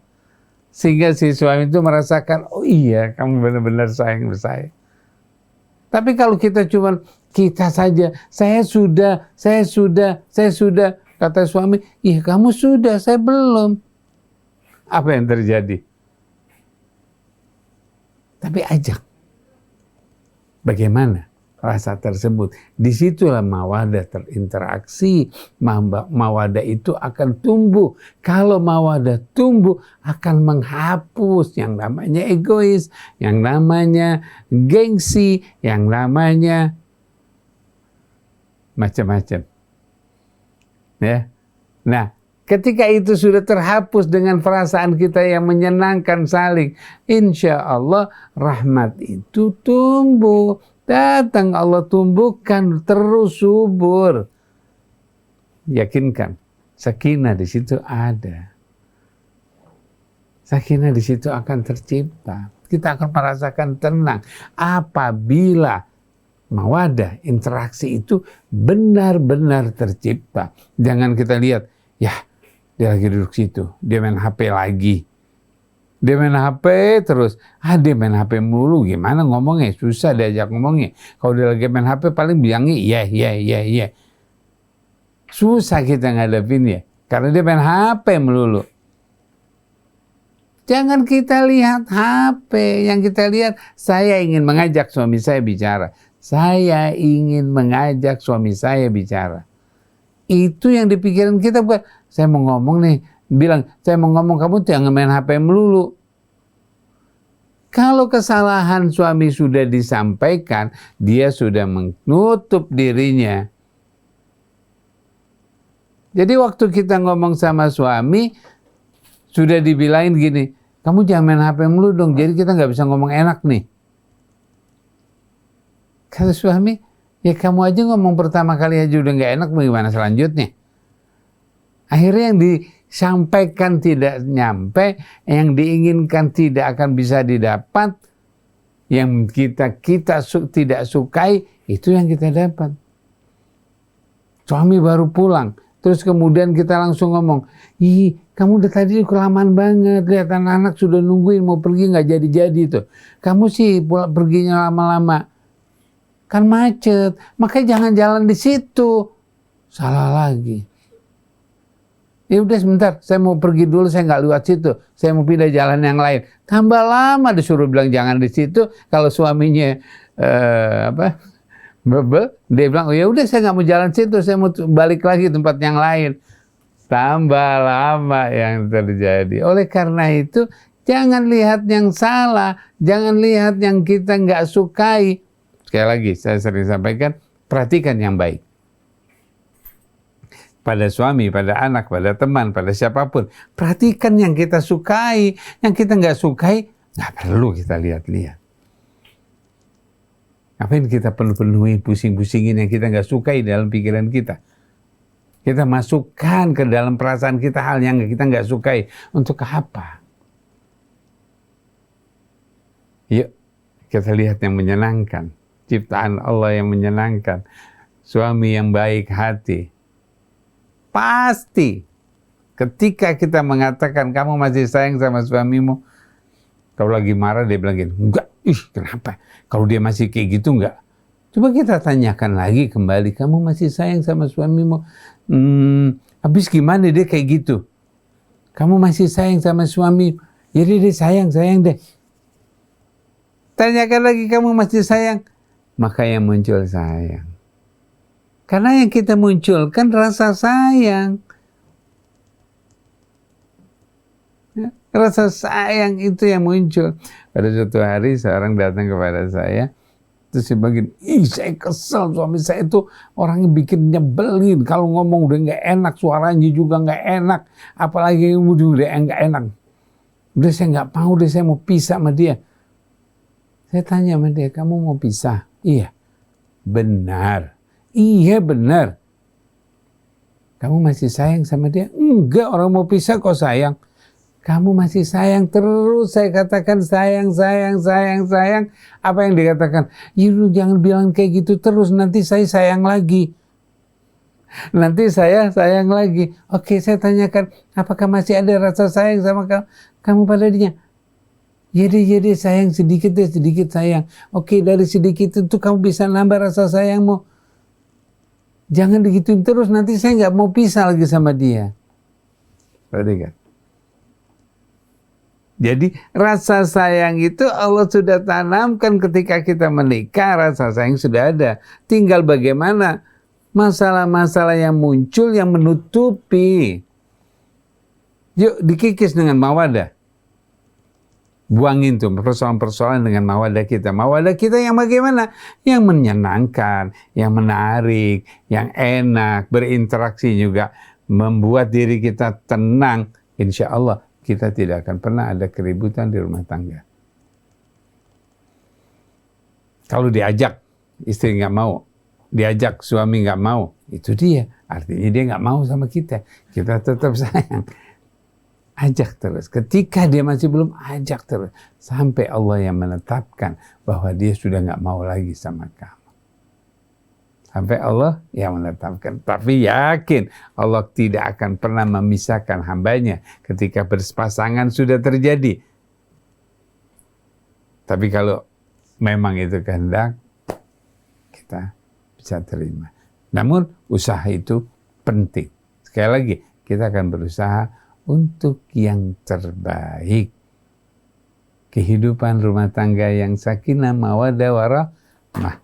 Sehingga si suami itu merasakan, oh iya kamu benar-benar sayang sama saya. Tapi kalau kita cuma, kita saja, saya sudah, kata suami, iya kamu sudah, saya belum. Apa yang terjadi? Tapi ajak. Bagaimana rasa tersebut? Disitulah mawadah terinteraksi. Mawadah itu akan tumbuh. Kalau mawadah tumbuh, akan menghapus yang namanya egois, yang namanya gengsi, yang namanya macam-macam. Ya. Nah, ketika itu sudah terhapus dengan perasaan kita yang menyenangkan saling, insya Allah rahmat itu tumbuh. Datang Allah tumbuhkan terus subur. Yakinkan, sakinah di situ ada. Sakinah di situ akan tercipta. Kita akan merasakan tenang apabila mawadah, interaksi itu benar-benar tercipta. Jangan kita lihat, ya dia lagi duduk situ, dia main HP lagi. Dia main HP terus, dia main HP mulu, gimana ngomongnya? Susah diajak ngomongnya. Kalau dia lagi main HP paling bilangnya iya. Susah kita ngadepinnya, karena dia main HP melulu. Jangan kita lihat HP, yang kita lihat, saya ingin mengajak suami saya bicara. Saya ingin mengajak suami saya bicara. Itu yang dipikirin kita, bukan saya mau ngomong nih, bilang saya mau ngomong, kamu jangan main HP melulu. Kalau kesalahan suami sudah disampaikan, dia sudah menutup dirinya. Jadi waktu kita ngomong sama suami, sudah dibilangin gini, kamu jangan main HP melulu dong, jadi kita nggak bisa ngomong enak nih. Kata suami, ya kamu aja ngomong pertama kali aja udah nggak enak, bagaimana selanjutnya? Akhirnya yang disampaikan tidak nyampe, yang diinginkan tidak akan bisa didapat, yang kita tidak sukai, itu yang kita dapat. Suami baru pulang, terus kemudian kita langsung ngomong, ih kamu udah tadi kelamaan banget, lihat anak-anak sudah nungguin mau pergi nggak jadi-jadi tuh. Kamu sih perginya lama-lama, kan macet, makanya jangan jalan di situ. Salah lagi. Ya udah sebentar, saya mau pergi dulu, saya nggak lewat situ, saya mau pindah jalan yang lain. Tambah lama disuruh bilang jangan di situ. Kalau suaminya bebel, dia bilang, oh ya udah saya nggak mau jalan situ, saya mau balik lagi tempat yang lain. tambah lama yang terjadi. Oleh karena itu, jangan lihat yang salah, jangan lihat yang kita nggak sukai. Sekali lagi, saya sering sampaikan, perhatikan yang baik. Pada suami, pada anak, pada teman, pada siapapun. Perhatikan yang kita sukai, yang kita nggak sukai, nggak perlu kita lihat-lihat. Ngapain kita penuhi pusing-pusingin yang kita nggak sukai dalam pikiran kita? Kita masukkan ke dalam perasaan kita hal yang kita nggak sukai. Untuk apa? Yuk, kita lihat yang menyenangkan. Ciptaan Allah yang menyenangkan. Suami yang baik hati. Pasti ketika kita mengatakan kamu masih sayang sama suamimu, kalau lagi marah dia bilang gini, enggak, kenapa? Kalau dia masih kayak gitu enggak? Coba kita tanyakan lagi kembali, kamu masih sayang sama suamimu? Habis gimana dia kayak gitu? Kamu masih sayang sama suami? Jadi dia sayang deh. Tanyakan lagi, kamu masih sayang? Maka yang muncul sayang. Karena yang kita munculkan rasa sayang. Rasa sayang itu yang muncul. Pada suatu hari seorang datang kepada saya, terus dia bilang, saya kesel, suami saya itu orangnya bikin nyebelin. Kalau ngomong udah nggak enak, suaranya juga nggak enak. Apalagi udah nggak enak. Udah saya nggak mau, udah saya mau pisah sama dia. Saya tanya sama dia, kamu mau pisah? Iya. Benar. Iya benar. Kamu masih sayang sama dia? Enggak, orang mau pisah kok sayang. Kamu masih sayang terus, saya katakan sayang. Apa yang dikatakan? Ya lu jangan bilang kayak gitu terus, nanti saya sayang lagi. Nanti saya sayang lagi. Oke, saya tanyakan, apakah masih ada rasa sayang sama kamu pada dia? Jadi sayang sedikit deh, sedikit sayang. Oke, dari sedikit itu kamu bisa nambah rasa sayangmu. Jangan digituin terus, nanti saya nggak mau pisah lagi sama dia. Perhatikan. Jadi rasa sayang itu Allah sudah tanamkan ketika kita menikah, rasa sayang sudah ada. Tinggal bagaimana masalah-masalah yang muncul yang menutupi. Yuk dikikis dengan mawadah. Buangin tuh persoalan-persoalan dengan mawadah kita. Mawadah kita yang bagaimana? Yang menyenangkan, yang menarik, yang enak, berinteraksi juga. Membuat diri kita tenang. Insya Allah kita tidak akan pernah ada keributan di rumah tangga. Kalau diajak, istri nggak mau. Diajak, suami nggak mau. Itu dia. Artinya dia nggak mau sama kita. Kita tetap sayang. Ajak terus. Ketika dia masih belum, ajak terus. Sampai Allah yang menetapkan bahwa dia sudah nggak mau lagi sama kamu. Sampai Allah yang menetapkan. Tapi yakin Allah tidak akan pernah memisahkan hambanya ketika berpasangan sudah terjadi. Tapi kalau memang itu kehendak, kita bisa terima. Namun usaha itu penting. Sekali lagi, kita akan berusaha untuk yang terbaik. Kehidupan rumah tangga yang sakinah, mawaddah, warahmah.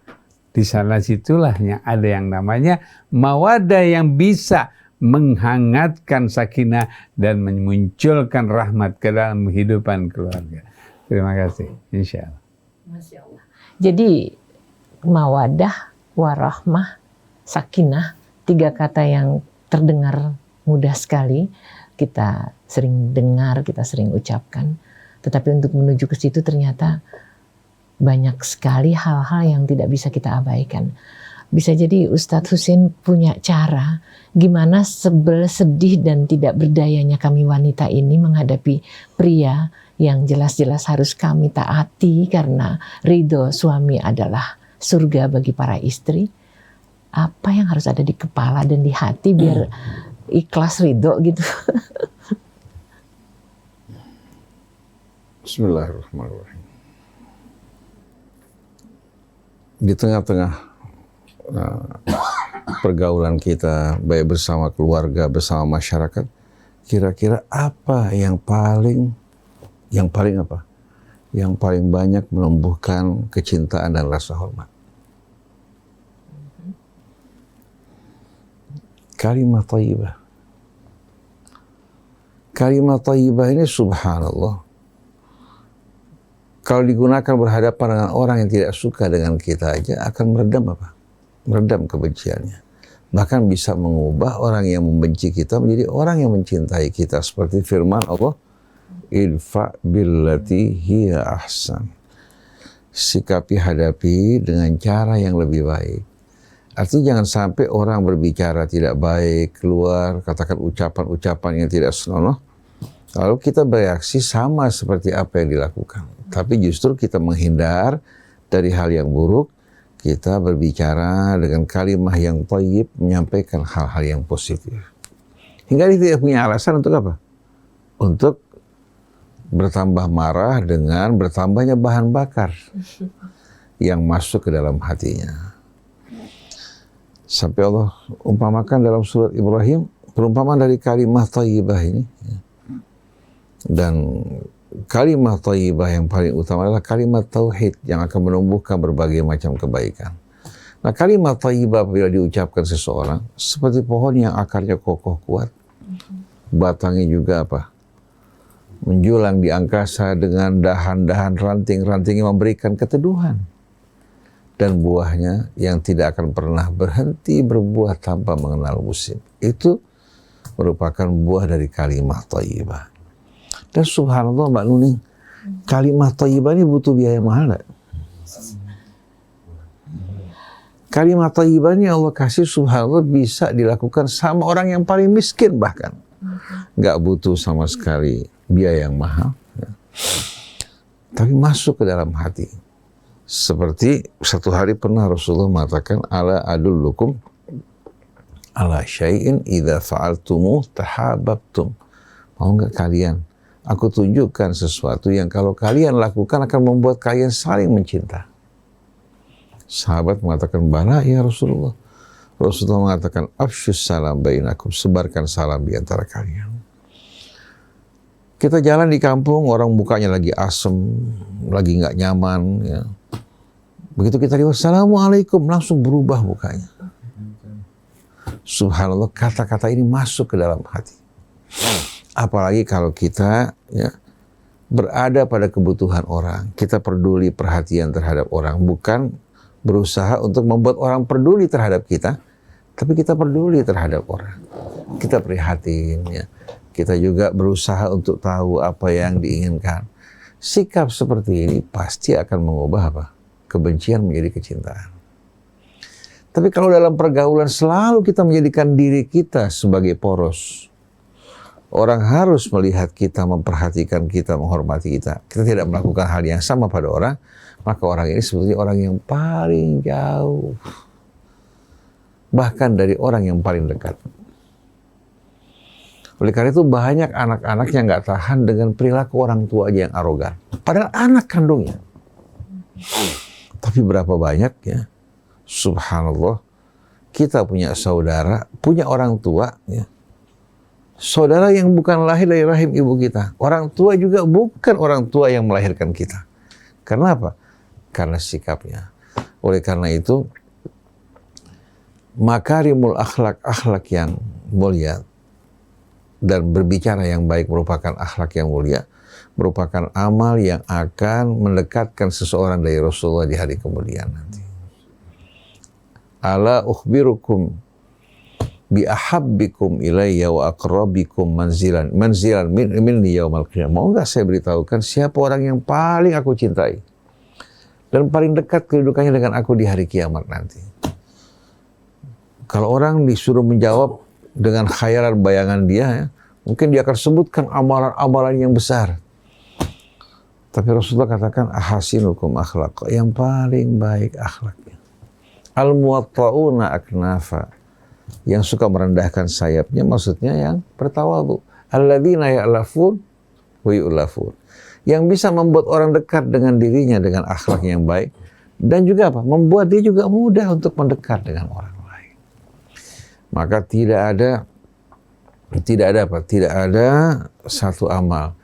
Di sana situlah yang ada yang namanya mawaddah yang bisa menghangatkan sakinah dan memunculkan rahmat ke dalam kehidupan keluarga. Terima kasih. Insya Allah. Masya Allah. Jadi mawaddah, warahmah, sakinah, 3 kata yang terdengar mudah sekali. Kita sering dengar, kita sering ucapkan. Tetapi untuk menuju ke situ ternyata banyak sekali hal-hal yang tidak bisa kita abaikan. Bisa jadi Ustadz Husin punya cara gimana sebel, sedih, dan tidak berdayanya kami wanita ini menghadapi pria yang jelas-jelas harus kami taati karena ridho suami adalah surga bagi para istri. Apa yang harus ada di kepala dan di hati biar ikhlas ridho gitu. Bismillahirrahmanirrahim. Di tengah-tengah pergaulan kita, baik bersama keluarga, bersama masyarakat, kira-kira apa yang paling apa? Yang paling banyak menumbuhkan kecintaan dan rasa hormat? Kalimat thayyibah. Kalimat thayyibah ini subhanallah, kalau digunakan berhadapan dengan orang yang tidak suka dengan kita aja akan meredam apa? Meredam kebenciannya. Bahkan bisa mengubah orang yang membenci kita menjadi orang yang mencintai kita. Seperti firman Allah, idfa billati hiya ahsan. Sikapi, hadapi dengan cara yang lebih baik. Artinya jangan sampai orang berbicara tidak baik, keluar, katakan ucapan-ucapan yang tidak senonoh, lalu kita bereaksi sama seperti apa yang dilakukan. Tapi justru kita menghindar dari hal yang buruk, kita berbicara dengan kalimah yang thayyib, menyampaikan hal-hal yang positif. Hingga dia tidak punya alasan untuk apa? Untuk bertambah marah dengan bertambahnya bahan bakar yang masuk ke dalam hatinya. Sampai Allah umpamakan dalam surat Ibrahim, perumpamaan dari kalimah thayyibah ini. Dan kalimah thayyibah yang paling utama adalah kalimat tauhid yang akan menumbuhkan berbagai macam kebaikan. Nah, kalimat thayyibah bila diucapkan seseorang seperti pohon yang akarnya kokoh kuat, batangnya juga apa? Menjulang di angkasa dengan dahan-dahan ranting-rantingnya memberikan keteduhan. Dan buahnya yang tidak akan pernah berhenti berbuah tanpa mengenal musim. Itu merupakan buah dari kalimat thayyibah. Dan subhanallah Mbak Nuning, kalimat thayyibah ini butuh biaya mahal gak? Kalimat thayyibah ini Allah kasih subhanallah bisa dilakukan sama orang yang paling miskin bahkan. Gak butuh sama sekali biaya yang mahal. Tapi masuk ke dalam hati. Seperti satu hari pernah Rasulullah mengatakan, ala adullukum ala syai'in idza fa'altumu tahabbtum. Mau enggak kalian aku tunjukkan sesuatu yang kalau kalian lakukan akan membuat kalian saling mencinta. Sahabat mengatakan, bala ya Rasulullah. Rasulullah mengatakan, afsyus salam bainakum, sebarkan salam di antara kalian. Kita jalan di kampung, orang mukanya lagi asem, lagi nggak nyaman, ya. Begitu kita lihat, assalamualaikum, langsung berubah mukanya. Subhanallah, kata-kata ini masuk ke dalam hati. Apalagi kalau kita ya, berada pada kebutuhan orang, kita peduli perhatian terhadap orang, bukan berusaha untuk membuat orang peduli terhadap kita, tapi kita peduli terhadap orang. Kita prihatin, ya. Kita juga berusaha untuk tahu apa yang diinginkan. Sikap seperti ini pasti akan mengubah apa? Kebencian menjadi kecintaan. Tapi kalau dalam pergaulan selalu kita menjadikan diri kita sebagai poros, orang harus melihat kita, memperhatikan kita, menghormati kita. Kita tidak melakukan hal yang sama pada orang, maka orang ini sebetulnya orang yang paling jauh, bahkan dari orang yang paling dekat. Oleh karena itu banyak anak-anak yang nggak tahan dengan perilaku orang tua aja yang arogan. Padahal anak kandungnya. Tapi berapa banyak ya, subhanallah, kita punya saudara, punya orang tua, ya. Saudara yang bukan lahir dari rahim ibu kita. Orang tua juga bukan orang tua yang melahirkan kita. Karena apa? Karena sikapnya. Oleh karena itu, makarimul akhlak, akhlak yang mulia, dan berbicara yang baik merupakan akhlak yang mulia, merupakan amal yang akan mendekatkan seseorang dari Rasulullah di hari kemudian nanti. Ala ukhbirukum bi ahabbikum ilayya wa aqrabikum manzilan minni yaumal qiyamah. Mau enggak saya beritahukan siapa orang yang paling aku cintai dan paling dekat kedudukannya dengan aku di hari kiamat nanti. Kalau orang disuruh menjawab dengan khayalan bayangan dia, ya, mungkin dia akan sebutkan amalan-amalan yang besar. Tapi Rasulullah katakan, ahasinukum akhlaq, yang paling baik akhlaknya. Al-muwatta'una aknafa, yang suka merendahkan sayapnya, maksudnya yang bertawadhu. Alladzina ya'lafun wa yu'lafun, yang bisa membuat orang dekat dengan dirinya dengan akhlak yang baik, dan juga apa? Membuat dia juga mudah untuk mendekat dengan orang lain. Maka tidak ada satu amal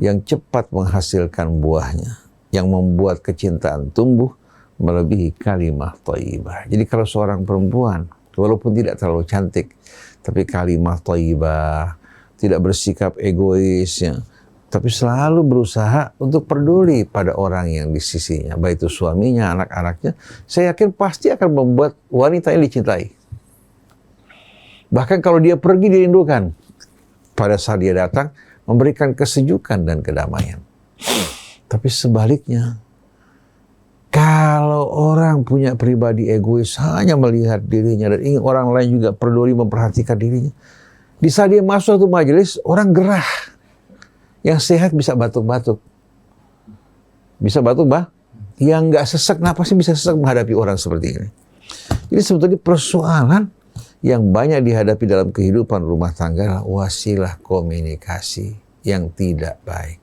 yang cepat menghasilkan buahnya, yang membuat kecintaan tumbuh melebihi kalimah thayyibah. Jadi kalau seorang perempuan, walaupun tidak terlalu cantik, tapi kalimah thayyibah, tidak bersikap egois ya, tapi selalu berusaha untuk peduli pada orang yang di sisinya, baik itu suaminya, anak-anaknya. Saya yakin pasti akan membuat wanita yang dicintai. Bahkan kalau dia pergi dirindukan, pada saat dia datang memberikan kesejukan dan kedamaian. Tapi sebaliknya, kalau orang punya pribadi egois, hanya melihat dirinya dan ingin orang lain juga peduli memperhatikan dirinya, di saat dia masuk satu majelis, orang gerah. Yang sehat bisa batuk-batuk. Bisa batuk, yang nggak sesak napasnya bisa sesak menghadapi orang seperti ini. Jadi sebetulnya persoalan yang banyak dihadapi dalam kehidupan rumah tangga adalah wasilah komunikasi yang tidak baik.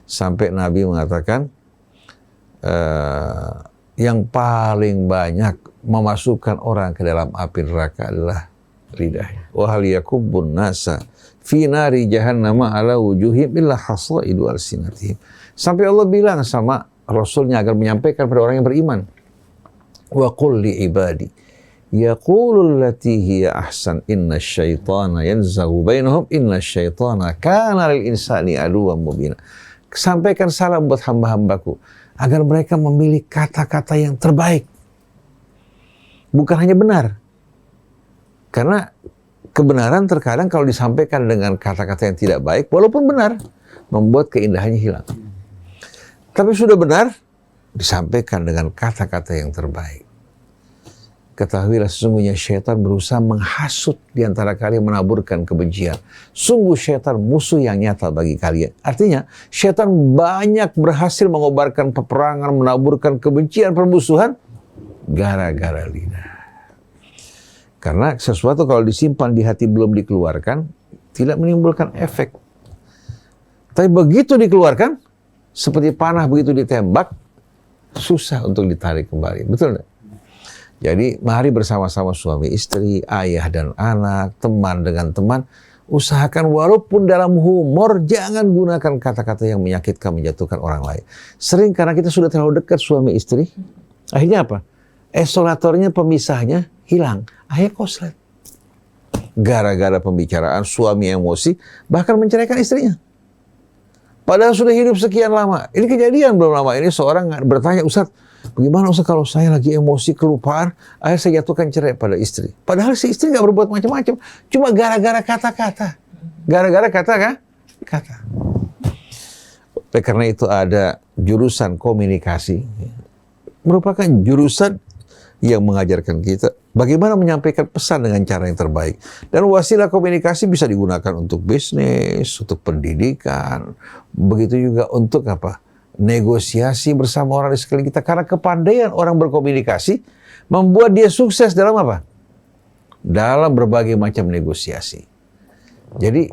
Sampai Nabi mengatakan, yang paling banyak memasukkan orang ke dalam api neraka adalah lidahnya. Wa hal yakubbun nasa fi nari jahannama ala wujuhim illa hasaidu alsinatihim. Sampai Allah bilang sama Rasulnya agar menyampaikan pada orang yang beriman, wa qul li ibadi yaqulul lati hiya ahsan inna syaitana yanzahu bainahum inna syaitana kana lil insani aduwwan mubina. Sampaikan salam buat hamba-hambaku agar mereka memilih kata-kata yang terbaik, bukan hanya benar. Karena kebenaran terkadang kalau disampaikan dengan kata-kata yang tidak baik, walaupun benar, membuat keindahannya hilang. Tapi sudah benar, disampaikan dengan kata-kata yang terbaik. Ketahuilah sesungguhnya syaitan berusaha menghasut di antara kalian, menaburkan kebencian. Sungguh syaitan musuh yang nyata bagi kalian. Artinya, syaitan banyak berhasil mengobarkan peperangan, menaburkan kebencian, permusuhan, gara-gara lidah. Karena sesuatu kalau disimpan di hati belum dikeluarkan, tidak menimbulkan efek. Tapi begitu dikeluarkan, seperti panah begitu ditembak, susah untuk ditarik kembali. Betul nggak? Jadi mari bersama-sama suami istri, ayah dan anak, teman dengan teman, usahakan walaupun dalam humor, jangan gunakan kata-kata yang menyakitkan, menjatuhkan orang lain. Sering karena kita sudah terlalu dekat suami istri, akhirnya apa? Esolatornya, pemisahnya hilang. Akhirnya koslet. Gara-gara pembicaraan, suami emosi, bahkan menceraikan istrinya. Padahal sudah hidup sekian lama. Ini kejadian belum lama ini, seorang bertanya, Ustaz, bagaimana Ustaz kalau saya lagi emosi, kelupaan, akhirnya saya jatuhkan cerai pada istri. Padahal si istri nggak berbuat macam-macam, cuma gara-gara kata-kata. Gara-gara kata. Oleh karena itu ada jurusan komunikasi, merupakan jurusan yang mengajarkan kita bagaimana menyampaikan pesan dengan cara yang terbaik. Dan wasilah komunikasi bisa digunakan untuk bisnis, untuk pendidikan, begitu juga untuk apa? Negosiasi bersama orang di sekeliling kita. Karena kepandaian orang berkomunikasi membuat dia sukses dalam apa? Dalam berbagai macam negosiasi. Jadi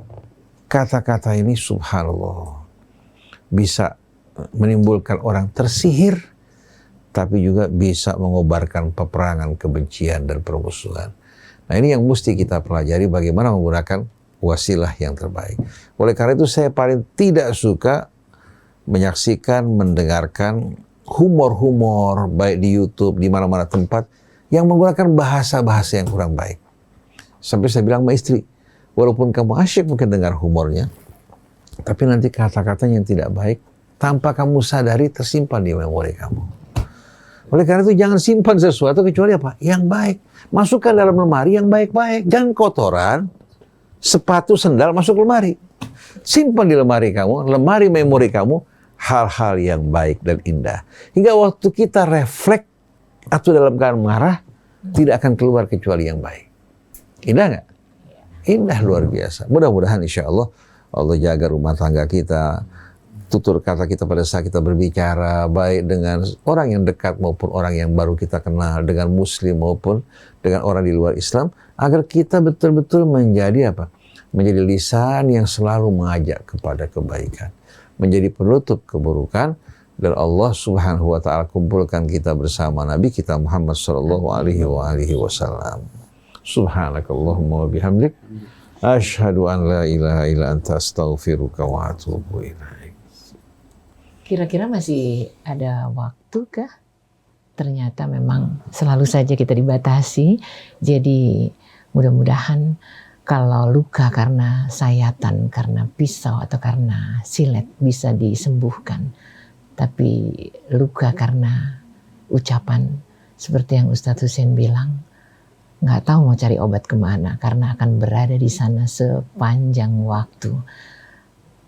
kata-kata ini subhanallah bisa menimbulkan orang tersihir, tapi juga bisa mengobarkan peperangan, kebencian, dan permusuhan. Nah ini yang mesti kita pelajari, bagaimana menggunakan wasilah yang terbaik. Oleh karena itu saya paling tidak suka menyaksikan, mendengarkan humor-humor, baik di YouTube, di mana-mana tempat, yang menggunakan bahasa-bahasa yang kurang baik. Sampai saya bilang sama istri, walaupun kamu asyik mungkin dengar humornya, tapi nanti kata-katanya yang tidak baik, tanpa kamu sadari tersimpan di memori kamu. Oleh karena itu jangan simpan sesuatu kecuali apa? Yang baik. Masukkan dalam lemari yang baik-baik. Jangan kotoran, sepatu, sendal masuk lemari. Simpan di lemari kamu, lemari memori kamu, hal-hal yang baik dan indah. Hingga waktu kita refleks atau dalam keadaan marah, tidak akan keluar kecuali yang baik. Indah nggak? Indah luar biasa. Mudah-mudahan insya Allah, Allah jaga rumah tangga kita, tutur kata kita pada saat kita berbicara, baik dengan orang yang dekat maupun orang yang baru kita kenal, dengan muslim maupun dengan orang di luar Islam, agar kita betul-betul menjadi apa? Menjadi lisan yang selalu mengajak kepada kebaikan, menjadi penutup keburukan, dan Allah Subhanahu wa taala kumpulkan kita bersama Nabi kita Muhammad sallallahu alaihi wasallam. Subhanakallahumma wa bihamdik, asyhadu an la ilaha illa anta astaghfiruka wa atubu ilaik. Kira-kira masih ada waktu kah? Ternyata memang selalu saja kita dibatasi. Jadi mudah-mudahan Kalau luka karena sayatan, karena pisau atau karena silet bisa disembuhkan. Tapi luka karena ucapan seperti yang Ustadz Hussein bilang, nggak tahu mau cari obat kemana karena akan berada di sana sepanjang waktu.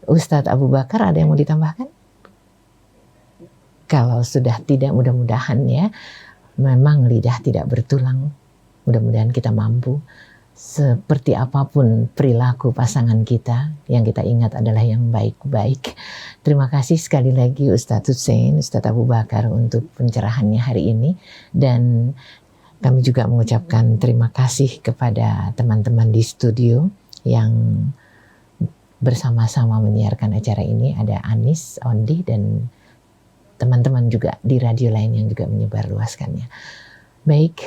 Ustadz Abu Bakar ada yang mau ditambahkan? Kalau sudah tidak, mudah-mudahan ya, memang lidah tidak bertulang. Mudah-mudahan kita mampu. Seperti apapun perilaku pasangan kita, yang kita ingat adalah yang baik-baik. Terima kasih sekali lagi Ustadz Hussein, Ustadz Abu Bakar untuk pencerahannya hari ini. Dan kami juga mengucapkan terima kasih kepada teman-teman di studio yang bersama-sama menyiarkan acara ini. Ada Anis, Ondi, dan teman-teman juga di radio lain yang juga menyebarluaskannya. Baik,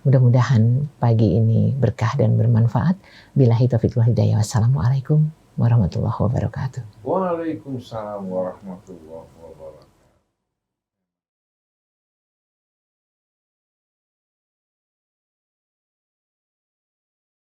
mudah-mudahan pagi ini berkah dan bermanfaat. Billahi taufiq wal hidayah. Wassalamualaikum warahmatullahi wabarakatuh. Waalaikumsalam warahmatullahi wabarakatuh.